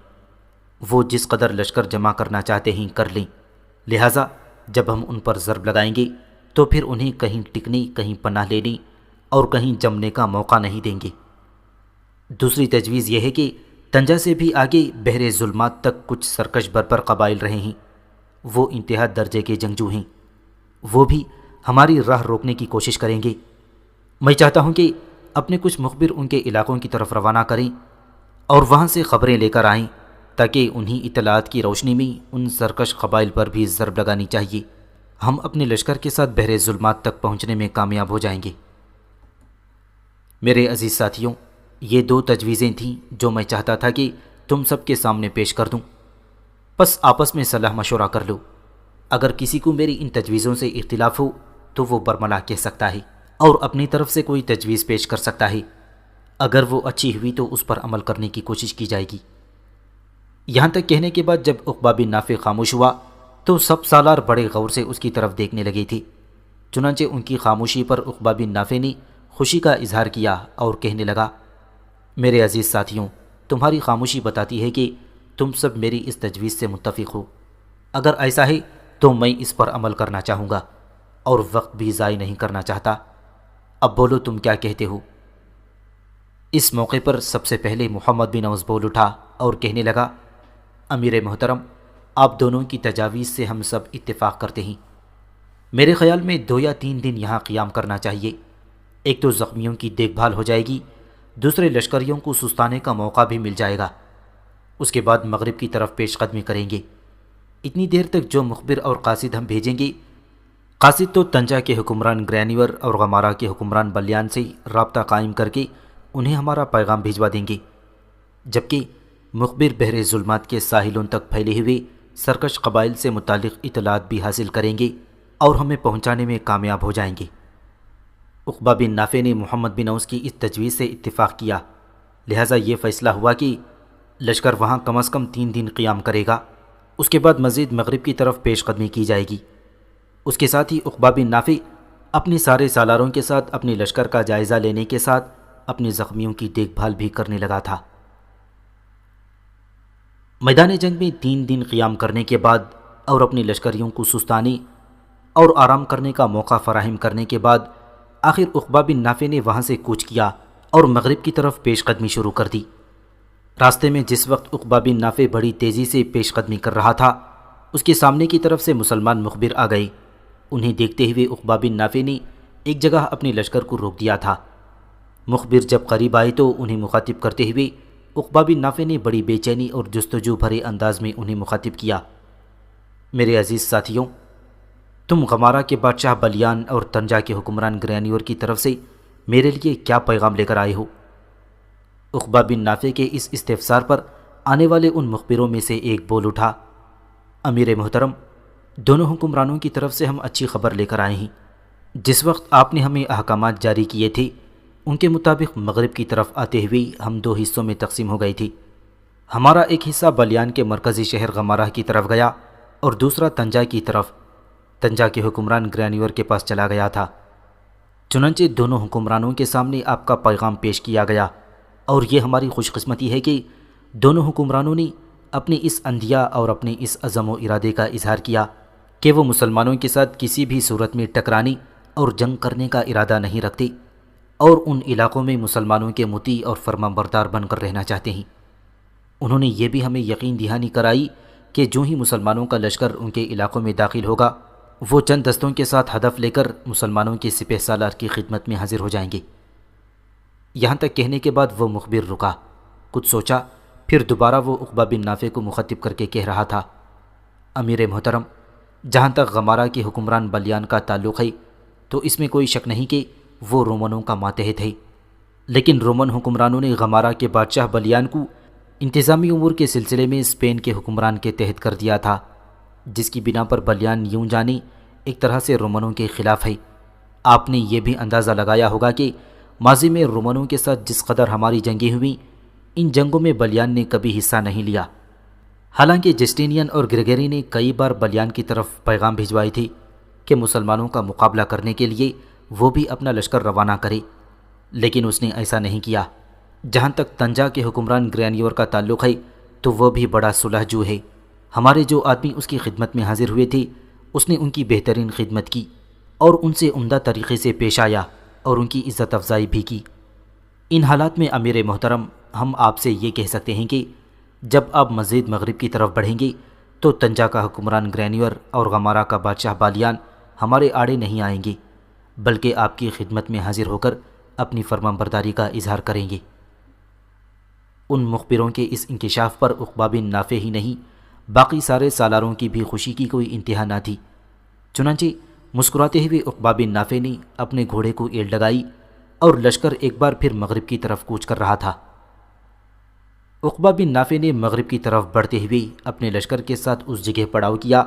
وہ جس قدر لشکر جمع کرنا چاہتے ہیں کر لیں، لہٰذا جب ہم ان پر ضرب لگائیں گے تو پھر انہیں کہیں ٹکنے، کہیں پناہ لینے اور کہیں جمنے کا موقع نہیں دیں گے۔ دوسری تجویز یہ ہے کہ تنجا سے بھی آگے بحر ظلمات تک کچھ سرکش بربر قبائل رہے ہیں، وہ انتہا درجے کے جنگجو ہیں، وہ بھی ہماری راہ روکنے کی کوشش کریں گے۔ میں چاہتا ہوں کہ اپنے کچھ مخبر ان کے علاقوں کی طرف روانہ کریں اور وہاں سے خبریں لے کر آئیں تاکہ انہیں اطلاعات کی روشنی میں ان سرکش قبائل پر بھی ضرب لگانی چاہیے۔ ہم اپنے لشکر کے ساتھ بحر ظلمات تک پہنچنے میں کامیاب ہو جائیں گے۔ میرے عزیز ساتھیوں، یہ دو تجویزیں تھیں جو میں چاہتا تھا کہ تم سب کے سامنے پیش کر دوں، بس آپس میں صلاح مشورہ کر لو۔ اگر کسی کو میری ان تجویزوں سے اختلاف ہو تو وہ برملا کہہ سکتا ہے اور اپنی طرف سے کوئی تجویز پیش کر سکتا ہے، اگر وہ اچھی ہوئی تو اس پر عمل کرنے کی کوشش کی جائے گی۔ یہاں تک کہنے کے بعد جب عقبہ بن نافع خاموش ہوا تو سب سالار بڑے غور سے اس کی طرف دیکھنے لگے تھے، چنانچہ ان کی خاموشی پر عقبہ بن نافع نے خوشی کا اظہار کیا اور کہنے لگا، میرے عزیز ساتھیوں، تمہاری خاموشی بتاتی ہے کہ تم سب میری اس تجویز سے متفق ہو۔ اگر ایسا ہے تو میں اس پر عمل کرنا چاہوں گا اور وقت بھی ضائع نہیں کرنا چاہتا۔ اب بولو تم کیا کہتے ہو؟ اس موقع پر سب سے پہلے محمد بن اوس بول اٹھا اور کہنے لگا، امیر محترم، آپ دونوں کی تجاویز سے ہم سب اتفاق کرتے ہیں۔ میرے خیال میں 2 یا 3 دن یہاں قیام کرنا چاہیے، ایک تو زخمیوں کی دیکھ بھال ہو جائے گی، دوسرے لشکریوں کو سستانے کا موقع بھی مل جائے گا، اس کے بعد مغرب کی طرف پیش قدمی کریں گے۔ اتنی دیر تک جو مخبر اور قاصد ہم بھیجیں گے، قاصد تو تنجا کے حکمران گرینیور اور غمارہ کے حکمران بلیان سے رابطہ قائم کر کے انہیں ہمارا پیغام بھیجوا دیں گے، جبکہ مخبر بحر ظلمات کے ساحلوں تک پھیلے ہوئے سرکش قبائل سے متعلق اطلاعات بھی حاصل کریں گے اور ہمیں پہنچانے میں کامیاب ہو جائیں گے۔ عقبہ بن نافع نے محمد بن اوس کی اس تجویز سے اتفاق کیا، لہٰذا یہ فیصلہ ہوا کہ لشکر وہاں کم از کم 3 دن قیام کرے گا، اس کے بعد مزید مغرب کی طرف پیش قدمی کی جائے گی۔ اس کے ساتھ ہی عقبہ بن نافع اپنے سارے سالاروں کے ساتھ اپنے لشکر کا جائزہ لینے کے ساتھ اپنے زخمیوں کی دیکھ بھال بھی کرنے لگا تھا۔ میدان جنگ میں 3 دن قیام کرنے کے بعد اور اپنے لشکریوں کو سستانے اور آرام کرنے کا موقع فراہم کرنے کے بعد آخر عقبہ بن نافع نے وہاں سے کوچ کیا اور مغرب کی طرف پیش قدمی شروع کر دی۔ راستے میں جس وقت عقبہ بن نافع بڑی تیزی سے پیش قدمی کر رہا تھا، اس کے سامنے کی طرف سے مسلمان مخبر آ گئے۔ انہیں دیکھتے ہوئے عقبہ بن نافع نے ایک جگہ اپنے لشکر کو روک دیا تھا۔ مخبر جب قریب آئے تو انہیں مخاطب کرتے ہوئے عقبہ بن نافع نے بڑی بے چینی اور جستجو بھرے انداز میں انہیں مخاطب کیا، میرے عزیز ساتھیوں، تم غمارہ کے بادشاہ بلیان اور تنجا کے حکمران گرینیور کی طرف سے میرے لیے کیا پیغام لے کر آئے ہو؟ عقبہ بن نافع کے اس استفسار پر آنے والے ان مخبروں میں سے ایک بول اٹھا، امیر محترم، دونوں حکمرانوں کی طرف سے ہم اچھی خبر لے کر آئے ہیں۔ جس وقت آپ نے ہمیں احکامات جاری کیے تھے ان کے مطابق مغرب کی طرف آتے ہوئے ہم 2 حصوں میں تقسیم ہو گئی تھی۔ ہمارا ایک حصہ بلیان کے مرکزی شہر غمارہ کی طرف گیا اور دوسرا تنجا کی طرف، تنجا کے حکمران گرینیور کے پاس چلا گیا تھا۔ چنانچہ دونوں حکمرانوں کے سامنے آپ کا پیغام پیش کیا گیا، اور یہ ہماری خوش قسمتی ہے کہ دونوں حکمرانوں نے اپنی اس اندھیا اور اپنے اس عزم و ارادے کا اظہار کیا کہ وہ مسلمانوں کے ساتھ کسی بھی صورت میں ٹکرانے اور جنگ کرنے کا ارادہ نہیں رکھتے اور ان علاقوں میں مسلمانوں کے مطیع اور فرمانبردار بن کر رہنا چاہتے ہیں۔ انہوں نے یہ بھی ہمیں یقین دہانی کرائی کہ جو ہی مسلمانوں کا لشکر ان کے علاقوں میں داخل ہوگا، وہ چند دستوں کے ساتھ ہدف لے کر مسلمانوں کے سپہ سالار کی خدمت میں حاضر ہو جائیں گے۔ یہاں تک کہنے کے بعد وہ مخبر رکا، کچھ سوچا، پھر دوبارہ وہ عقبہ بن نافع کو مخاطب کر کے کہہ رہا تھا، امیر محترم، جہاں تک غمارہ کے حکمران بلیان کا تعلق ہے تو اس میں کوئی شک نہیں کہ وہ رومنوں کا ماتحت ہے، لیکن رومن حکمرانوں نے غمارہ کے بادشاہ بلیان کو انتظامی امور کے سلسلے میں اسپین کے حکمران کے تحت کر دیا تھا، جس کی بنا پر بلیان یوں جانی ایک طرح سے رومنوں کے خلاف ہے۔ آپ نے یہ بھی اندازہ لگایا ہوگا کہ ماضی میں رومنوں کے ساتھ جس قدر ہماری جنگیں ہوئیں، ان جنگوں میں بلیان نے کبھی حصہ نہیں لیا، حالانکہ جسٹینین اور گریگری نے کئی بار بلیان کی طرف پیغام بھجوائی تھی کہ مسلمانوں کا مقابلہ کرنے کے لیے وہ بھی اپنا لشکر روانہ کرے، لیکن اس نے ایسا نہیں کیا۔ جہاں تک تنجا کے حکمران گرینیور کا تعلق ہے تو وہ بھی بڑا صلح جو ہے۔ ہمارے جو آدمی اس کی خدمت میں حاضر ہوئے تھے، اس نے ان کی بہترین خدمت کی اور ان سے عمدہ طریقے سے پیش آیا اور ان کی عزت افزائی بھی کی۔ ان حالات میں امیر محترم، ہم آپ سے یہ کہہ سکتے ہیں کہ جب آپ مزید مغرب کی طرف بڑھیں گے تو تنجا کا حکمران گرینیور اور غمارہ کا بادشاہ بالیان ہمارے آڑے نہیں آئیں گے، بلکہ آپ کی خدمت میں حاضر ہو کر اپنی فرمانبرداری کا اظہار کریں گے۔ ان مخبروں کے اس انکشاف پر عقبہ بن نافع ہی نہیں، باقی سارے سالاروں کی بھی خوشی کی کوئی انتہا نہ تھی۔ چنانچہ مسکراتے ہوئے عقبہ بن نافع نے اپنے گھوڑے کو ایڑ لگائی اور لشکر ایک بار پھر مغرب کی طرف کوچ کر رہا تھا۔ عقبہ بن نافع نے مغرب کی طرف بڑھتے ہوئے اپنے لشکر کے ساتھ اس جگہ پڑاؤ کیا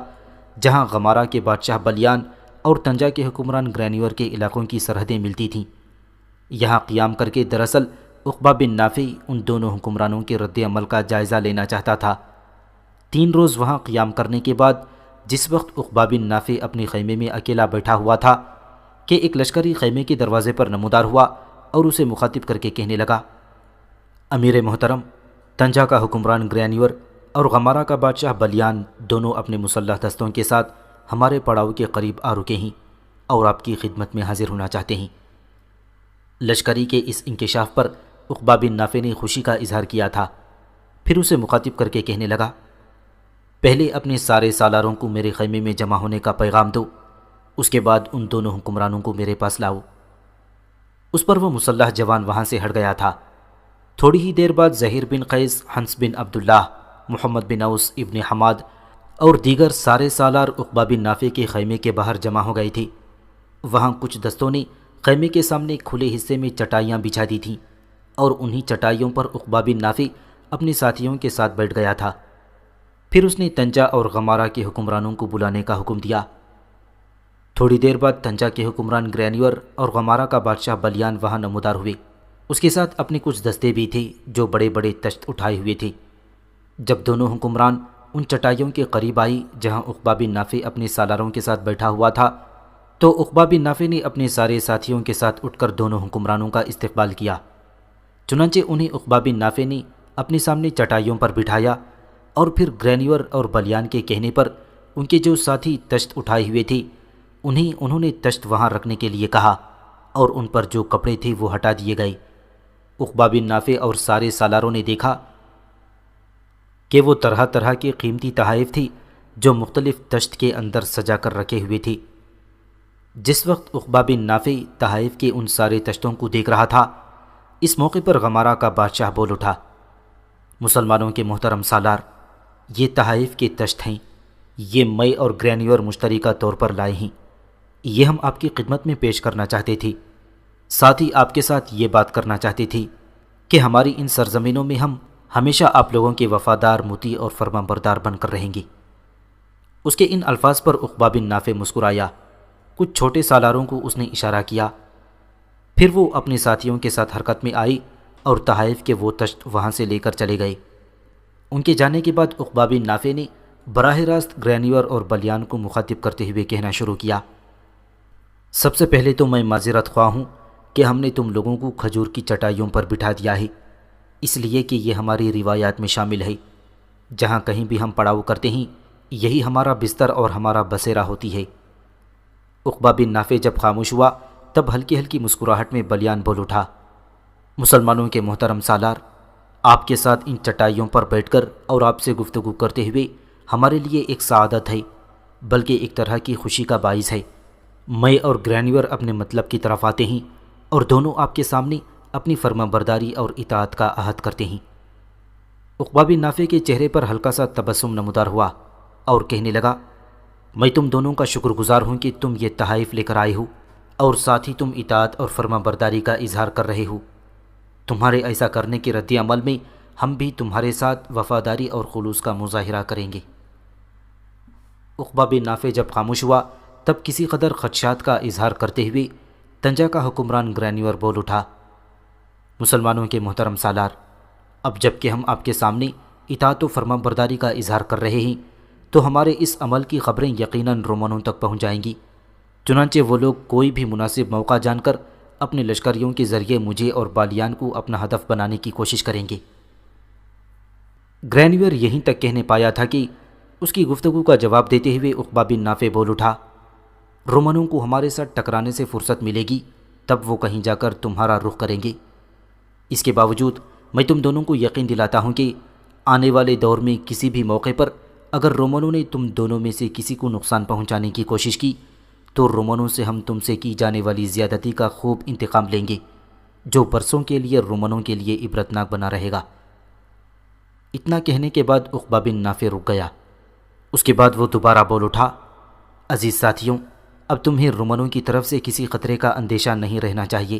جہاں غمارہ کے بادشاہ بلیان اور تنجا کے حکمران گرینیور کے علاقوں کی سرحدیں ملتی تھیں۔ یہاں قیام کر کے دراصل عقبہ بن نافع ان دونوں حکمرانوں کے رد عمل کا جائزہ لینا چاہتا تھا۔ 3 روز وہاں قیام کرنے کے بعد جس وقت عقبہ بن نافع اپنے خیمے میں اکیلا بیٹھا ہوا تھا کہ ایک لشکری خیمے کے دروازے پر نمودار ہوا اور اسے مخاطب کر کے کہنے لگا، امیر محترم، تنجا کا حکمران گرینیور اور غمارہ کا بادشاہ بلیان دونوں اپنے مسلح دستوں کے ساتھ ہمارے پڑاؤ کے قریب آ رکے ہیں اور آپ کی خدمت میں حاضر ہونا چاہتے ہیں۔ لشکری کے اس انکشاف پر عقبہ بن نافع نے خوشی کا اظہار کیا تھا، پھر اسے مخاطب کر کے کہنے لگا، پہلے اپنے سارے سالاروں کو میرے خیمے میں جمع ہونے کا پیغام دو، اس کے بعد ان دونوں حکمرانوں کو میرے پاس لاؤ۔ اس پر وہ مسلح جوان وہاں سے ہٹ گیا تھا۔ تھوڑی ہی دیر بعد زہیر بن قیس، حنس بن عبداللہ، محمد بن اوس ابن حماد اور دیگر سارے سالار عقبہ بن نافع کے خیمے کے باہر جمع ہو گئے تھے۔ وہاں کچھ دستوں نے خیمے کے سامنے کھلے حصے میں چٹائیاں بچھا دی تھیں اور انہی چٹائیوں پر عقبہ بن نافع اپنے ساتھیوں کے ساتھ بیٹھ گیا تھا۔ پھر اس نے تنجا اور غمارہ کے حکمرانوں کو بلانے کا حکم دیا۔ تھوڑی دیر بعد تنجا کے حکمران گرینیور اور غمارہ کا بادشاہ بلیان وہاں نمودار ہوئے۔ اس کے ساتھ اپنے کچھ دستے بھی تھے جو بڑے بڑے تشت اٹھائے ہوئے تھے۔ جب دونوں حکمران ان چٹائیوں کے قریب آئی جہاں عقبہ بن نافع اپنے سالاروں کے ساتھ بیٹھا ہوا تھا تو عقبہ بن نافع نے اپنے سارے ساتھیوں کے ساتھ اٹھ کر دونوں حکمرانوں کا استقبال کیا۔ چنانچہ انہیں عقبہ بن نافع نے اپنے سامنے چٹائیوں پر بٹھایا اور پھر گرینیور اور بلیان کے کہنے پر ان کے جو ساتھی تشت اٹھائے ہوئے تھے انہوں نے تشت وہاں رکھنے کے لیے کہا اور ان پر جو کپڑے تھے وہ ہٹا دیے گئے۔ عقبہ بن نافع اور سارے سالاروں نے دیکھا کہ وہ طرح طرح کے قیمتی تحائف تھی جو مختلف تشت کے اندر سجا کر رکھے ہوئے تھے۔ جس وقت عقبہ بن نافع تحائف کے ان سارے تشتوں کو دیکھ رہا تھا، اس موقع پر غمارہ کا بادشاہ بول اٹھا، مسلمانوں کے محترم سالار، یہ تحائف کے تشت ہیں، یہ میں اور گرینیور مشترکہ طور پر لائے ہیں، یہ ہم آپ کی خدمت میں پیش کرنا چاہتے تھے، ساتھ ہی آپ کے ساتھ یہ بات کرنا چاہتے تھے کہ ہماری ان سرزمینوں میں ہم ہمیشہ آپ لوگوں کے وفادار، مطیع اور فرمانبردار بن کر رہیں گے۔ اس کے ان الفاظ پر عقبہ بن نافع مسکرایا۔ کچھ چھوٹے سالاروں کو اس نے اشارہ کیا، پھر وہ اپنے ساتھیوں کے ساتھ حرکت میں آئی اور تحائف کے وہ تشت وہاں سے لے کر چلے گئے۔ ان کے جانے کے بعد عقبہ بن نافع نے براہ راست گرینیور اور بلیان کو مخاطب کرتے ہوئے کہنا شروع کیا، سب سے پہلے تو میں معذرت خواہ ہوں کہ ہم نے تم لوگوں کو کھجور کی چٹائیوں پر بٹھا دیا ہے، اس لیے کہ یہ ہماری روایات میں شامل ہے، جہاں کہیں بھی ہم پڑاؤ کرتے ہیں یہی ہمارا بستر اور ہمارا بسیرا ہوتی ہے۔ عقبہ بن نافع جب خاموش ہوا تب ہلکی ہلکی مسکراہٹ میں بلیان بول اٹھا، مسلمانوں کے محترم سالار، آپ کے ساتھ ان چٹائیوں پر بیٹھ کر اور آپ سے گفتگو کرتے ہوئے ہمارے لیے ایک سعادت ہے، بلکہ ایک طرح کی خوشی کا باعث ہے۔ میں اور گرینیور اپنے مطلب کی طرف آتے ہیں اور دونوں آپ کے سامنے اپنی فرمانبرداری اور اطاعت کا عہد کرتے ہیں۔ عقبہ بن نافع کے چہرے پر ہلکا سا تبسم نمودار ہوا اور کہنے لگا، میں تم دونوں کا شکر گزار ہوں کہ تم یہ تحائف لے کر آئے ہو اور ساتھ ہی تم اطاعت اور فرما برداری کا اظہار کر رہے ہو۔ تمہارے ایسا کرنے کے رد عمل میں ہم بھی تمہارے ساتھ وفاداری اور خلوص کا مظاہرہ کریں گے۔ عقبہ بن نافع جب خاموش ہوا تب کسی قدر خدشات کا اظہار کرتے ہوئے تنجا کا حکمران گرینیور بول اٹھا، مسلمانوں کے محترم سالار، اب جب کہ ہم آپ کے سامنے اطاعت و فرما برداری کا اظہار کر رہے ہیں تو ہمارے اس عمل کی خبریں یقیناً رومنوں تک پہنچ جائیں گی، چنانچہ وہ لوگ کوئی بھی مناسب موقع جان کر اپنے لشکریوں کے ذریعے مجھے اور بالیان کو اپنا ہدف بنانے کی کوشش کریں گے۔ گرینیور یہیں تک کہنے پایا تھا کہ اس کی گفتگو کا جواب دیتے ہوئے عقبہ بن نافع بول اٹھا، رومنوں کو ہمارے ساتھ ٹکرانے سے فرصت ملے گی تب وہ کہیں جا کر تمہارا رخ کریں گے۔ اس کے باوجود میں تم دونوں کو یقین دلاتا ہوں کہ آنے والے دور میں کسی بھی موقع پر اگر رومنوں نے تم دونوں میں سے کسی کو نقصان پہنچانے کی کوشش کی تو رومنوں سے ہم تم سے کی جانے والی زیادتی کا خوب انتقام لیں گے، جو برسوں کے لیے رومنوں کے لیے عبرتناک بنا رہے گا۔ اتنا کہنے کے بعد عقبہ بن نافع رک گیا۔ اس کے بعد وہ دوبارہ بول اٹھا، عزیز ساتھیوں، اب تمہیں رومنوں کی طرف سے کسی خطرے کا اندیشہ نہیں رہنا چاہیے۔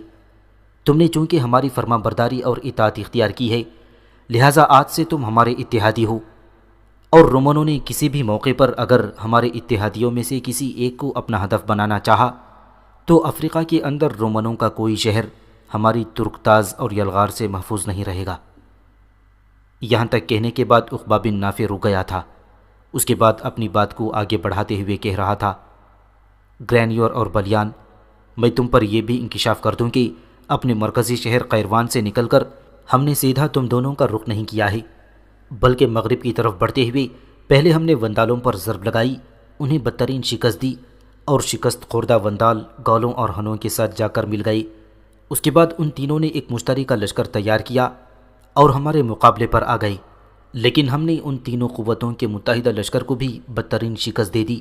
تم نے چونکہ ہماری فرما برداری اور اطاعت اختیار کی ہے، لہٰذا آج سے تم ہمارے اتحادی ہو، اور رومنوں نے کسی بھی موقع پر اگر ہمارے اتحادیوں میں سے کسی ایک کو اپنا ہدف بنانا چاہا تو افریقہ کے اندر رومنوں کا کوئی شہر ہماری ترکتاز اور یلغار سے محفوظ نہیں رہے گا۔ یہاں تک کہنے کے بعد عقبہ بن نافع رک گیا تھا۔ اس کے بعد اپنی بات کو آگے بڑھاتے ہوئے کہہ رہا تھا، گرینیور اور بلیان، میں تم پر یہ بھی انکشاف کر دوں کہ اپنے مرکزی شہر قیروان سے نکل کر ہم نے سیدھا تم دونوں کا رخ نہیں کیا ہے، بلکہ مغرب کی طرف بڑھتے ہوئے پہلے ہم نے وندالوں پر ضرب لگائی، انہیں بدترین شکست دی، اور شکست خوردہ وندال گولوں اور ہنوں کے ساتھ جا کر مل گئے۔ اس کے بعد ان تینوں نے ایک مشترکہ لشکر تیار کیا اور ہمارے مقابلے پر آ گئے، لیکن ہم نے ان تینوں قوتوں کے متحدہ لشکر کو بھی بدترین شکست دے دی،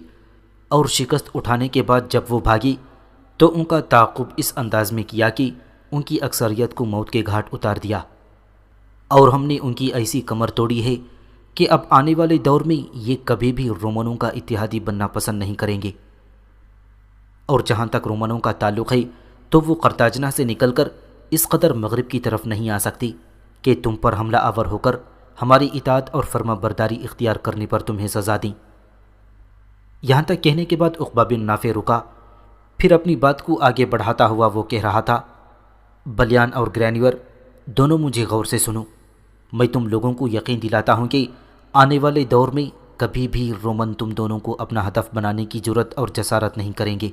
اور شکست اٹھانے کے بعد جب وہ بھاگی تو ان کا تعاقب اس انداز میں کیا کہ ان کی اکثریت کو موت کے گھاٹ اتار دیا، اور ہم نے ان کی ایسی کمر توڑی ہے کہ اب آنے والے دور میں یہ کبھی بھی رومنوں کا اتحادی بننا پسند نہیں کریں گے۔ اور جہاں تک رومنوں کا تعلق ہے تو وہ قرطاجنہ سے نکل کر اس قدر مغرب کی طرف نہیں آ سکتی کہ تم پر حملہ آور ہو کر ہماری اطاعت اور فرما برداری اختیار کرنے پر تمہیں سزا دیں۔ یہاں تک کہنے کے بعد عقبہ بن نافع رکا، پھر اپنی بات کو آگے بڑھاتا ہوا وہ کہہ رہا تھا، بلیان اور گرینیور، دونوں مجھے غور سے سنو۔ میں تم لوگوں کو یقین دلاتا ہوں کہ آنے والے دور میں کبھی بھی رومن تم دونوں کو اپنا ہدف بنانے کی جرت اور جسارت نہیں کریں گے،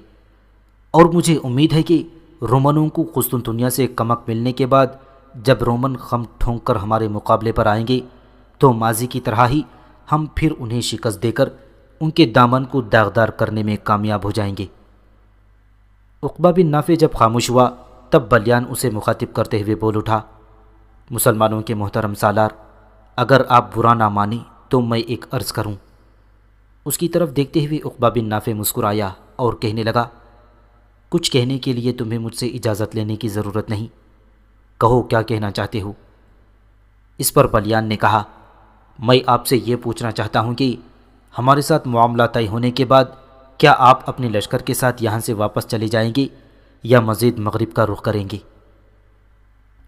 اور مجھے امید ہے کہ رومنوں کو قسطنطنیہ سے کمک ملنے کے بعد جب رومن خم ٹھونک کر ہمارے مقابلے پر آئیں گے تو ماضی کی طرح ہی ہم پھر انہیں شکست دے کر ان کے دامن کو داغدار کرنے میں کامیاب ہو جائیں گے۔ عقبہ بن نافع جب خاموش ہوا تب بلیان اسے مخاطب کرتے ہوئے بول اٹھا، مسلمانوں کے محترم سالار، اگر آپ برا نہ مانیں تو میں ایک عرض کروں۔ اس کی طرف دیکھتے ہوئے عقبہ بن نافع مسکرایا اور کہنے لگا، کچھ کہنے کے لیے تمہیں مجھ سے اجازت لینے کی ضرورت نہیں، کہو کیا کہنا چاہتے ہو۔ اس پر بلیان نے کہا، میں آپ سے یہ پوچھنا چاہتا ہوں کہ ہمارے ساتھ معاملہ طے ہونے کے بعد کیا آپ اپنے لشکر کے ساتھ یہاں سے واپس چلے جائیں گے یا مزید مغرب کا رخ کریں گے؟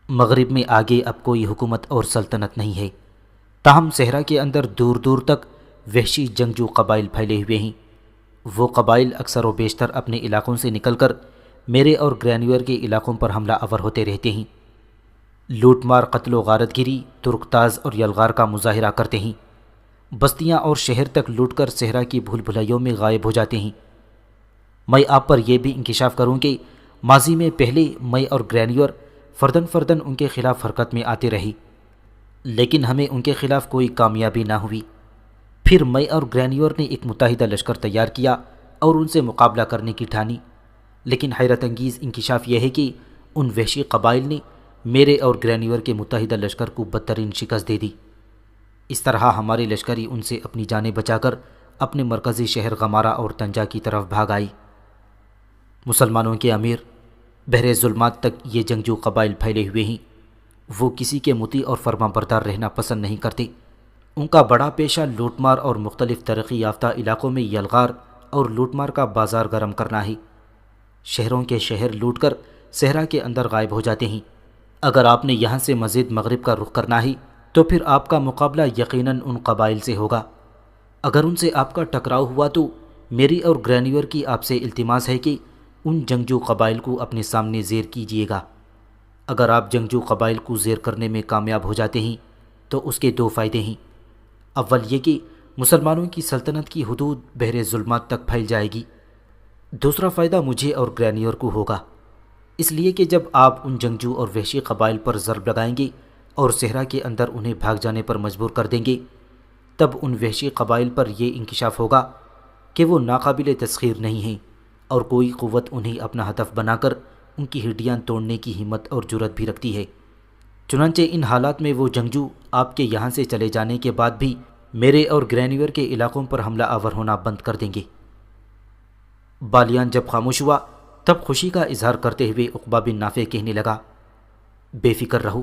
مغرب میں آگے اب کوئی حکومت اور سلطنت نہیں ہے، تاہم صحرا کے اندر دور دور تک وحشی جنگجو قبائل پھیلے ہوئے ہیں۔ وہ قبائل اکثر و بیشتر اپنے علاقوں سے نکل کر میرے اور گرینیور کے علاقوں پر حملہ آور ہوتے رہتے ہیں، لوٹ مار، قتل و غارت گیری، ترکتاز اور یلغار کا مظاہرہ کرتے ہیں، بستیاں اور شہر تک لوٹ کر صحرا کی بھول بھلائیوں میں غائب ہو جاتے ہیں۔ میں آپ پر یہ بھی انکشاف کروں کہ ماضی میں پہلے میں اور گرینیور فردن فردن ان کے خلاف حرکت میں آتے رہے، لیکن ہمیں ان کے خلاف کوئی کامیابی نہ ہوئی۔ پھر میں اور گرینیور نے ایک متحدہ لشکر تیار کیا اور ان سے مقابلہ کرنے کی ٹھانی، لیکن حیرت انگیز انکشاف یہ ہے کہ ان وحشی قبائل نے میرے اور گرینیور کے متحدہ لشکر کو بدترین شکست دے دی۔ اس طرح ہماری لشکری ان سے اپنی جانیں بچا کر اپنے مرکزی شہر غمارہ اور تنجا کی طرف بھاگ آئی۔ مسلمانوں کے امیر، بحر ظلمات تک یہ جنگجو قبائل پھیلے ہوئے ہیں، وہ کسی کے مطیع اور فرما بردار رہنا پسند نہیں کرتے۔ ان کا بڑا پیشہ لوٹ مار اور مختلف ترقی یافتہ علاقوں میں یلغار اور لوٹ مار کا بازار گرم کرنا ہے۔ شہروں کے شہر لوٹ کر صحرا کے اندر غائب ہو جاتے ہیں۔ اگر آپ نے یہاں سے مزید مغرب کا رخ کرنا ہے تو پھر آپ کا مقابلہ یقیناً ان قبائل سے ہوگا۔ اگر ان سے آپ کا ٹکراؤ ہوا تو میری اور گرینیور کی آپ سے التماس ہے کہ ان جنگجو قبائل کو اپنے سامنے زیر کیجیے گا۔ اگر آپ جنگجو قبائل کو زیر کرنے میں کامیاب ہو جاتے ہیں تو اس کے دو فائدے ہیں۔ اول یہ کہ مسلمانوں کی سلطنت کی حدود بحر ظلمات تک پھیل جائے گی۔ دوسرا فائدہ مجھے اور گرینیور کو ہوگا، اس لیے کہ جب آپ ان جنگجو اور وحشی قبائل پر ضرب لگائیں گے اور صحرا کے اندر انہیں بھاگ جانے پر مجبور کر دیں گے، تب ان وحشی قبائل پر یہ انکشاف ہوگا کہ وہ ناقابل تسخیر نہیں ہیں اور کوئی قوت انہیں اپنا ہدف بنا کر ان کی ہڈیاں توڑنے کی ہمت اور جرأت بھی رکھتی ہے۔ چنانچہ ان حالات میں وہ جنگجو آپ کے یہاں سے چلے جانے کے بعد بھی میرے اور گرینیور کے علاقوں پر حملہ آور ہونا بند کر دیں گے۔ بالیان جب خاموش ہوا تب خوشی کا اظہار کرتے ہوئے عقبہ بن نافع کہنے لگا، بے فکر رہو،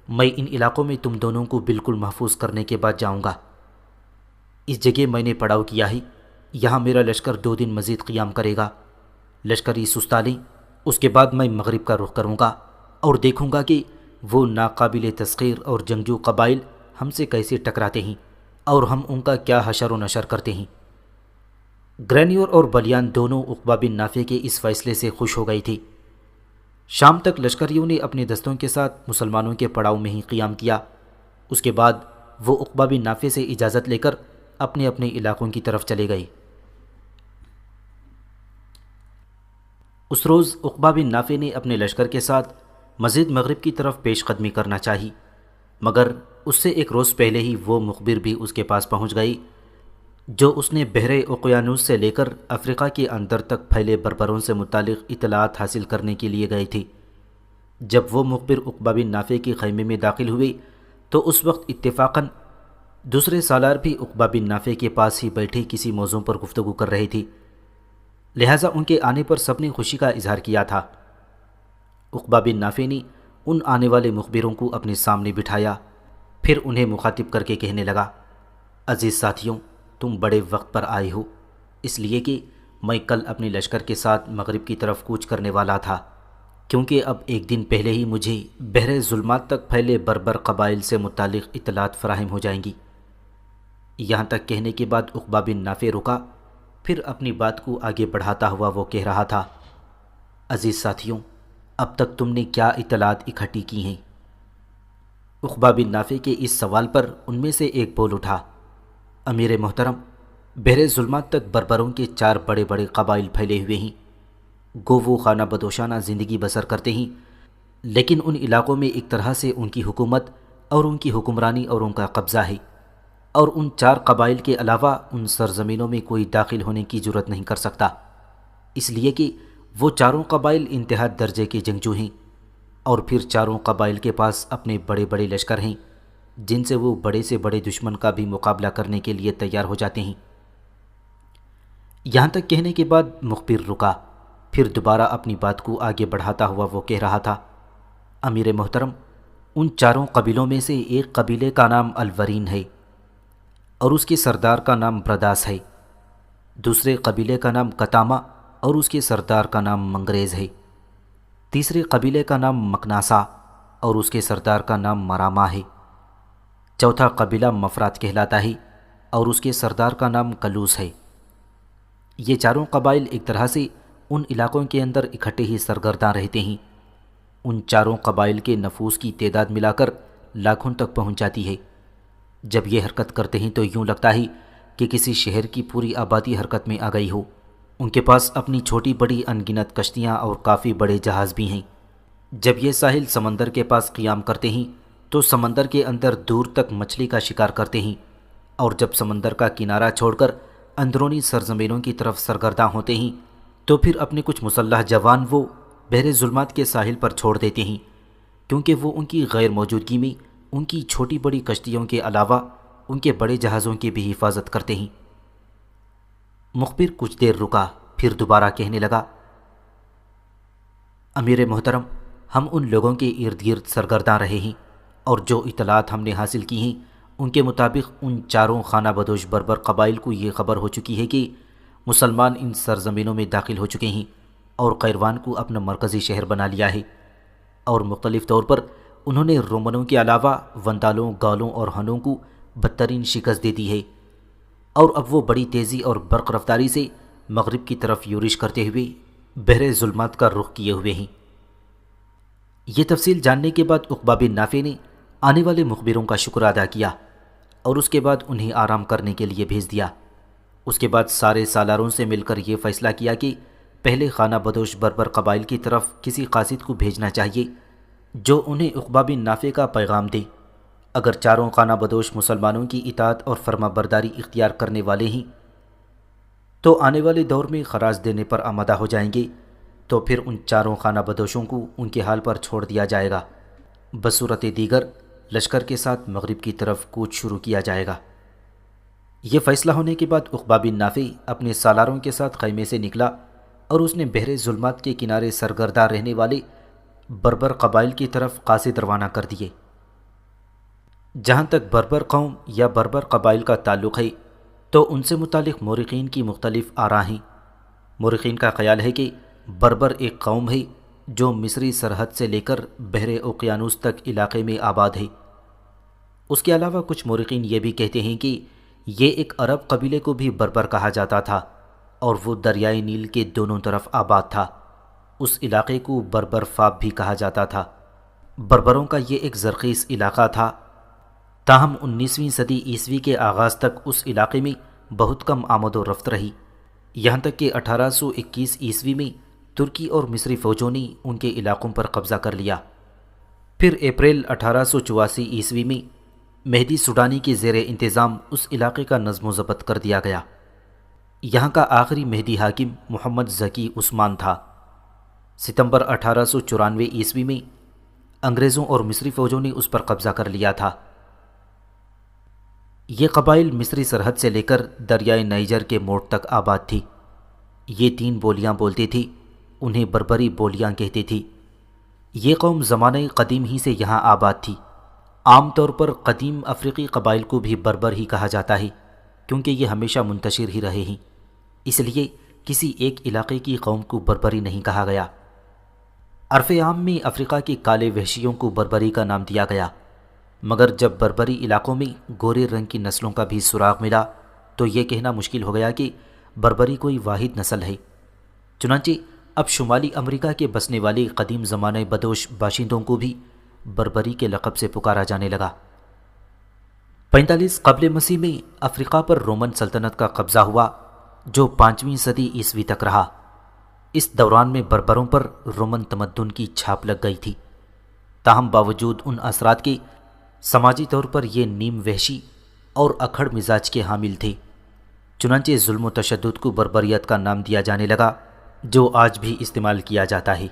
میں ان علاقوں میں تم دونوں کو بالکل محفوظ کرنے کے بعد جاؤں گا۔ اس جگہ میں نے پڑاؤ کیا ہے، یہاں میرا لشکر 2 دن مزید قیام کرے گا۔ لشکری سستا لیں، اس کے بعد میں مغرب کا رخ کروں گا اور دیکھوں گا کہ وہ ناقابل تسخیر اور جنگجو قبائل ہم سے کیسے ٹکراتے ہیں اور ہم ان کا کیا حشر و نشر کرتے ہیں۔ گرینیور اور بلیان دونوں عقبہ بن نافع کے اس فیصلے سے خوش ہو گئی تھی۔ شام تک لشکریوں نے اپنے دستوں کے ساتھ مسلمانوں کے پڑاؤ میں ہی قیام کیا۔ اس کے بعد وہ عقبہ بن نافع سے اجازت لے کر اپنے اپنے علاقوں کی طرف چلے گئے۔ اس روز عقبہ بن نافع نے اپنے لشکر کے ساتھ مزید مغرب کی طرف پیش قدمی کرنا چاہی، مگر اس سے ایک روز پہلے ہی وہ مخبر بھی اس کے پاس پہنچ گئی جو اس نے بحر اوقیانوس سے لے کر افریقہ کے اندر تک پھیلے بربروں سے متعلق اطلاعات حاصل کرنے کے لیے گئی تھی۔ جب وہ مخبر عقبہ بن نافع کے خیمے میں داخل ہوئی تو اس وقت اتفاقاً دوسرے سالار بھی عقبہ بن نافع کے پاس ہی بیٹھے کسی موضوع پر گفتگو کر رہی تھی، لہٰذا ان کے آنے پر سب نے خوشی کا اظہار کیا تھا۔ عقبہ بن نافع نے ان آنے والے مخبروں کو اپنے سامنے بٹھایا، پھر انہیں مخاطب کر کے کہنے لگا، عزیز ساتھیوں، تم بڑے وقت پر آئے ہو، اس لیے کہ میں کل اپنے لشکر کے ساتھ مغرب کی طرف کوچ کرنے والا تھا، کیونکہ اب ایک دن پہلے ہی مجھے بحر ظلمات تک پھیلے بربر قبائل سے متعلق اطلاعات فراہم ہو جائیں گی۔ یہاں تک کہنے کے بعد عقبہ بن نافع رکا، پھر اپنی بات کو آگے بڑھاتا ہوا وہ کہہ رہا تھا، عزیز ساتھیوں، اب تک تم نے کیا اطلاعات اکٹھی کی ہیں؟ عقبہ بن نافع کے اس سوال پر ان میں سے ایک بول اٹھا، امیر محترم، بحر ظلمات تک بربروں کے 4 بڑے بڑے قبائل پھیلے ہوئے ہیں، گو وہ خانہ بدوشانہ زندگی بسر کرتے ہیں، لیکن ان علاقوں میں ایک طرح سے ان کی حکومت اور ان کی حکمرانی اور ان کا قبضہ ہے، اور ان 4 قبائل کے علاوہ ان سرزمینوں میں کوئی داخل ہونے کی جرأت نہیں کر سکتا، اس لیے کہ وہ 4 قبائل انتہا درجے کے جنگجو ہیں، اور پھر 4 قبائل کے پاس اپنے بڑے بڑے لشکر ہیں جن سے وہ بڑے سے بڑے دشمن کا بھی مقابلہ کرنے کے لیے تیار ہو جاتے ہیں۔ یہاں تک کہنے کے بعد مخبر رکا، پھر دوبارہ اپنی بات کو آگے بڑھاتا ہوا وہ کہہ رہا تھا، امیر محترم، ان 4 قبیلوں میں سے ایک قبیلے کا نام الورین ہے اور اس کے سردار کا نام برداس ہے، دوسرے قبیلے کا نام کتامہ اور اس کے سردار کا نام منگریز ہے، تیسرے قبیلے کا نام مکناسا اور اس کے سردار کا نام مراما ہے، چوتھا قبیلہ مفرات کہلاتا ہے اور اس کے سردار کا نام کلوس ہے۔ یہ 4 قبائل ایک طرح سے ان علاقوں کے اندر اکٹھے ہی سرگرداں رہتے ہیں۔ ان 4 قبائل کے نفوس کی تعداد ملا کر لاکھوں تک پہنچ جاتی ہے۔ جب یہ حرکت کرتے ہیں تو یوں لگتا ہے کہ کسی شہر کی پوری آبادی حرکت میں آ گئی ہو۔ ان کے پاس اپنی چھوٹی بڑی انگنت کشتیاں اور کافی بڑے جہاز بھی ہیں۔ جب یہ ساحل سمندر کے پاس قیام کرتے ہیں تو سمندر کے اندر دور تک مچھلی کا شکار کرتے ہیں، اور جب سمندر کا کنارہ چھوڑ کر اندرونی سرزمینوں کی طرف سرگرداں ہوتے ہیں تو پھر اپنے کچھ مسلح جوان وہ بحر ظلمات کے ساحل پر چھوڑ دیتے ہیں، کیونکہ وہ ان کی غیر موجودگی میں ان کی چھوٹی بڑی کشتیوں کے علاوہ ان کے بڑے جہازوں کی بھی حفاظت کرتے ہیں۔ مخبر کچھ دیر رکا، پھر دوبارہ کہنے لگا، امیر محترم، ہم ان لوگوں کے ارد گرد سرگرداں رہے ہیں، اور جو اطلاعات ہم نے حاصل کی ہیں ان کے مطابق ان 4 خانہ بدوش بربر قبائل کو یہ خبر ہو چکی ہے کہ مسلمان ان سرزمینوں میں داخل ہو چکے ہیں، اور قیروان کو اپنا مرکزی شہر بنا لیا ہے، اور مختلف طور پر انہوں نے رومنوں کے علاوہ وندالوں، گالوں اور ہنوں کو بدترین شکست دے دی ہے، اور اب وہ بڑی تیزی اور برق رفتاری سے مغرب کی طرف یورش کرتے ہوئے بحر ظلمات کا رخ کیے ہوئے ہیں۔ یہ تفصیل جاننے کے بعد عقبہ بن نافع نے آنے والے مخبروں کا شکر ادا کیا اور اس کے بعد انہیں آرام کرنے کے لیے بھیج دیا۔ اس کے بعد سارے سالاروں سے مل کر یہ فیصلہ کیا کہ پہلے خانہ بدوش بربر قبائل کی طرف کسی قاصد کو بھیجنا چاہیے جو انہیں عقبہ بن نافع کا پیغام دے۔ اگر چاروں خانہ بدوش مسلمانوں کی اطاعت اور فرما برداری اختیار کرنے والے ہیں تو آنے والے دور میں خراج دینے پر آمادہ ہو جائیں گے، تو پھر ان چاروں خانہ بدوشوں کو ان کے حال پر چھوڑ دیا جائے گا، بصورت دیگر لشکر کے ساتھ مغرب کی طرف کوچ شروع کیا جائے گا۔ یہ فیصلہ ہونے کے بعد عقبہ بن نافع اپنے سالاروں کے ساتھ خیمے سے نکلا اور اس نے بحر ظلمات کے کنارے سرگردہ رہنے والے بربر قبائل کی طرف قاصد روانہ کر دیے۔ جہاں تک بربر قوم یا بربر قبائل کا تعلق ہے تو ان سے متعلق مورخین کی مختلف آراء ہیں۔ مورخین کا خیال ہے کہ بربر ایک قوم ہے جو مصری سرحد سے لے کر بحر اوقیانوس تک علاقے میں آباد ہے۔ اس کے علاوہ کچھ مورخین یہ بھی کہتے ہیں کہ یہ ایک عرب قبیلے کو بھی بربر کہا جاتا تھا اور وہ دریائے نیل کے دونوں طرف آباد تھا۔ اس علاقے کو بربر فاب بھی کہا جاتا تھا۔ بربروں کا یہ ایک زرخیز علاقہ تھا، تاہم 19ویں صدی عیسوی کے آغاز تک اس علاقے میں بہت کم آمد و رفت رہی، یہاں تک کہ 1821 عیسوی میں ترکی اور مصری فوجوں نے ان کے علاقوں پر قبضہ کر لیا۔ پھر اپریل 1884 عیسوی میں مہدی سوڈانی کے زیر انتظام اس علاقے کا نظم و ضبط کر دیا گیا۔ یہاں کا آخری مہدی حاکم محمد ذکی عثمان تھا۔ ستمبر 1894 عیسوی میں انگریزوں اور مصری فوجوں نے اس پر قبضہ کر لیا تھا۔ یہ قبائل مصری سرحد سے لے کر دریائے نائجر کے موڑ تک آباد تھی۔ یہ 3 بولیاں بولتی تھی، انہیں بربری بولیاں کہتے تھی۔ یہ قوم زمانہ قدیم ہی سے یہاں آباد تھی۔ عام طور پر قدیم افریقی قبائل کو بھی بربر ہی کہا جاتا ہے کیونکہ یہ ہمیشہ منتشر ہی رہے ہیں، اس لیے کسی ایک علاقے کی قوم کو بربری نہیں کہا گیا۔ عرف عام میں افریقہ کے کالے وحشیوں کو بربری کا نام دیا گیا، مگر جب بربری علاقوں میں گورے رنگ کی نسلوں کا بھی سراغ ملا تو یہ کہنا مشکل ہو گیا کہ بربری کوئی واحد نسل ہے۔ چنانچہ اب شمالی امریکہ کے بسنے والے قدیم زمانہ بدوش باشندوں کو بھی بربری کے لقب سے پکارا جانے لگا۔ 45 قبل مسیح میں افریقہ پر رومن سلطنت کا قبضہ ہوا جو 5ویں صدی عیسوی تک رہا۔ اس دوران میں بربروں پر رومن تمدن کی چھاپ لگ گئی تھی، تاہم باوجود ان اثرات کے سماجی طور پر یہ نیم وحشی اور اکھڑ مزاج کے حامل تھے، چنانچہ ظلم و تشدد کو بربریت کا نام دیا جانے لگا جو آج بھی استعمال کیا جاتا ہے۔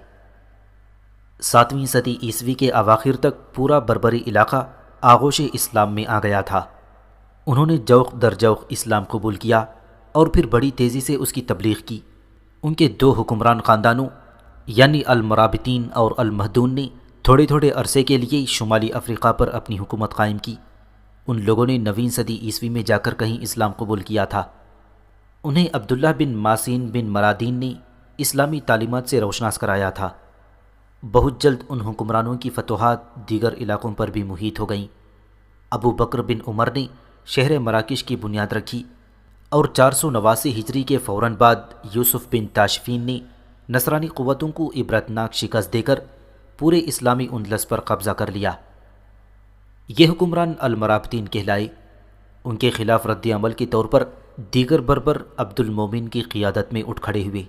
7ویں صدی عیسوی کے اواخر تک پورا بربری علاقہ آغوش اسلام میں آ گیا تھا۔ انہوں نے جوق در جوق اسلام قبول کیا اور پھر بڑی تیزی سے اس کی تبلیغ کی۔ ان کے 2 حکمران خاندانوں یعنی المرابطین اور المہدون نے تھوڑے تھوڑے عرصے کے لیے شمالی افریقہ پر اپنی حکومت قائم کی۔ ان لوگوں نے 9ویں صدی عیسوی میں جا کر کہیں اسلام قبول کیا تھا۔ انہیں عبداللہ بن ماسین بن مرادین نے اسلامی تعلیمات سے روشناس کرایا تھا۔ بہت جلد ان حکمرانوں کی فتوحات دیگر علاقوں پر بھی محیط ہو گئیں۔ ابو بکر بن عمر نے شہر مراکش کی بنیاد رکھی اور 489 ہجری کے فوراً بعد یوسف بن تاشفین نے نصرانی قوتوں کو عبرتناک شکست دے کر پورے اسلامی اندلس پر قبضہ کر لیا۔ یہ حکمران المرابطین کہلائے۔ ان کے خلاف رد عمل کے طور پر دیگر بربر عبد المومن کی قیادت میں اٹھ کھڑے ہوئے۔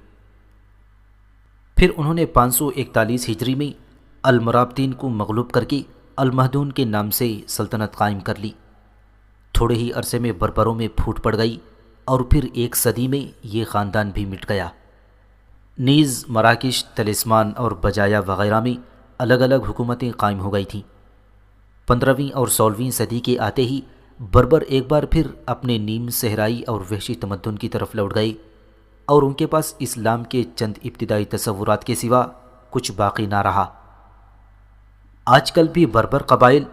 پھر انہوں نے 541 ہجری میں المرابطین کو مغلوب کر کے المہدون کے نام سے سلطنت قائم کر لی۔ تھوڑے ہی عرصے میں بربروں میں پھوٹ پڑ گئی اور پھر 1 صدی میں یہ خاندان بھی مٹ گیا۔ نیز مراکش، طلسمان اور بجایا وغیرہ میں الگ الگ حکومتیں قائم ہو گئی تھیں۔ 15ویں اور 16ویں صدی کے آتے ہی بربر ایک بار پھر اپنے نیم صحرائی اور وحشی تمدن کی طرف لوٹ گئے اور ان کے پاس اسلام کے چند ابتدائی تصورات کے سوا کچھ باقی نہ رہا۔ آج کل بھی بربر قبائل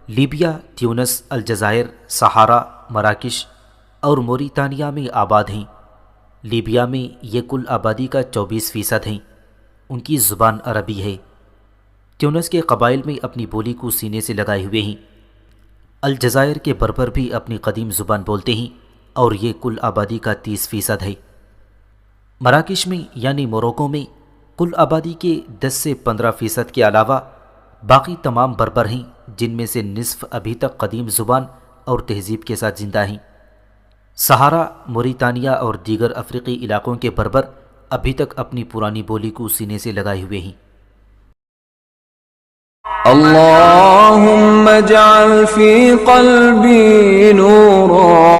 لیبیا، تیونس، الجزائر، سہارا، مراکش اور موریتانیہ میں آباد ہیں۔ لیبیا میں یہ کل آبادی کا 24% ہیں۔ ان کی زبان عربی ہے۔ تیونس کے قبائل میں اپنی بولی کو سینے سے لگائے ہوئے ہیں۔ الجزائر کے بربر بھی اپنی قدیم زبان بولتے ہیں اور یہ کل آبادی کا 30% ہے۔ مراکش میں یعنی موروکو میں کل آبادی کے 10 سے 15% کے علاوہ باقی تمام بربر ہیں، جن میں سے نصف ابھی تک قدیم زبان اور تہذیب کے ساتھ زندہ ہیں۔ سہارا، موریتانیہ اور دیگر افریقی علاقوں کے بربر ابھی تک اپنی پرانی بولی کو سینے سے لگائے ہوئے ہیں۔ اللهم اجعل في قلبي نورا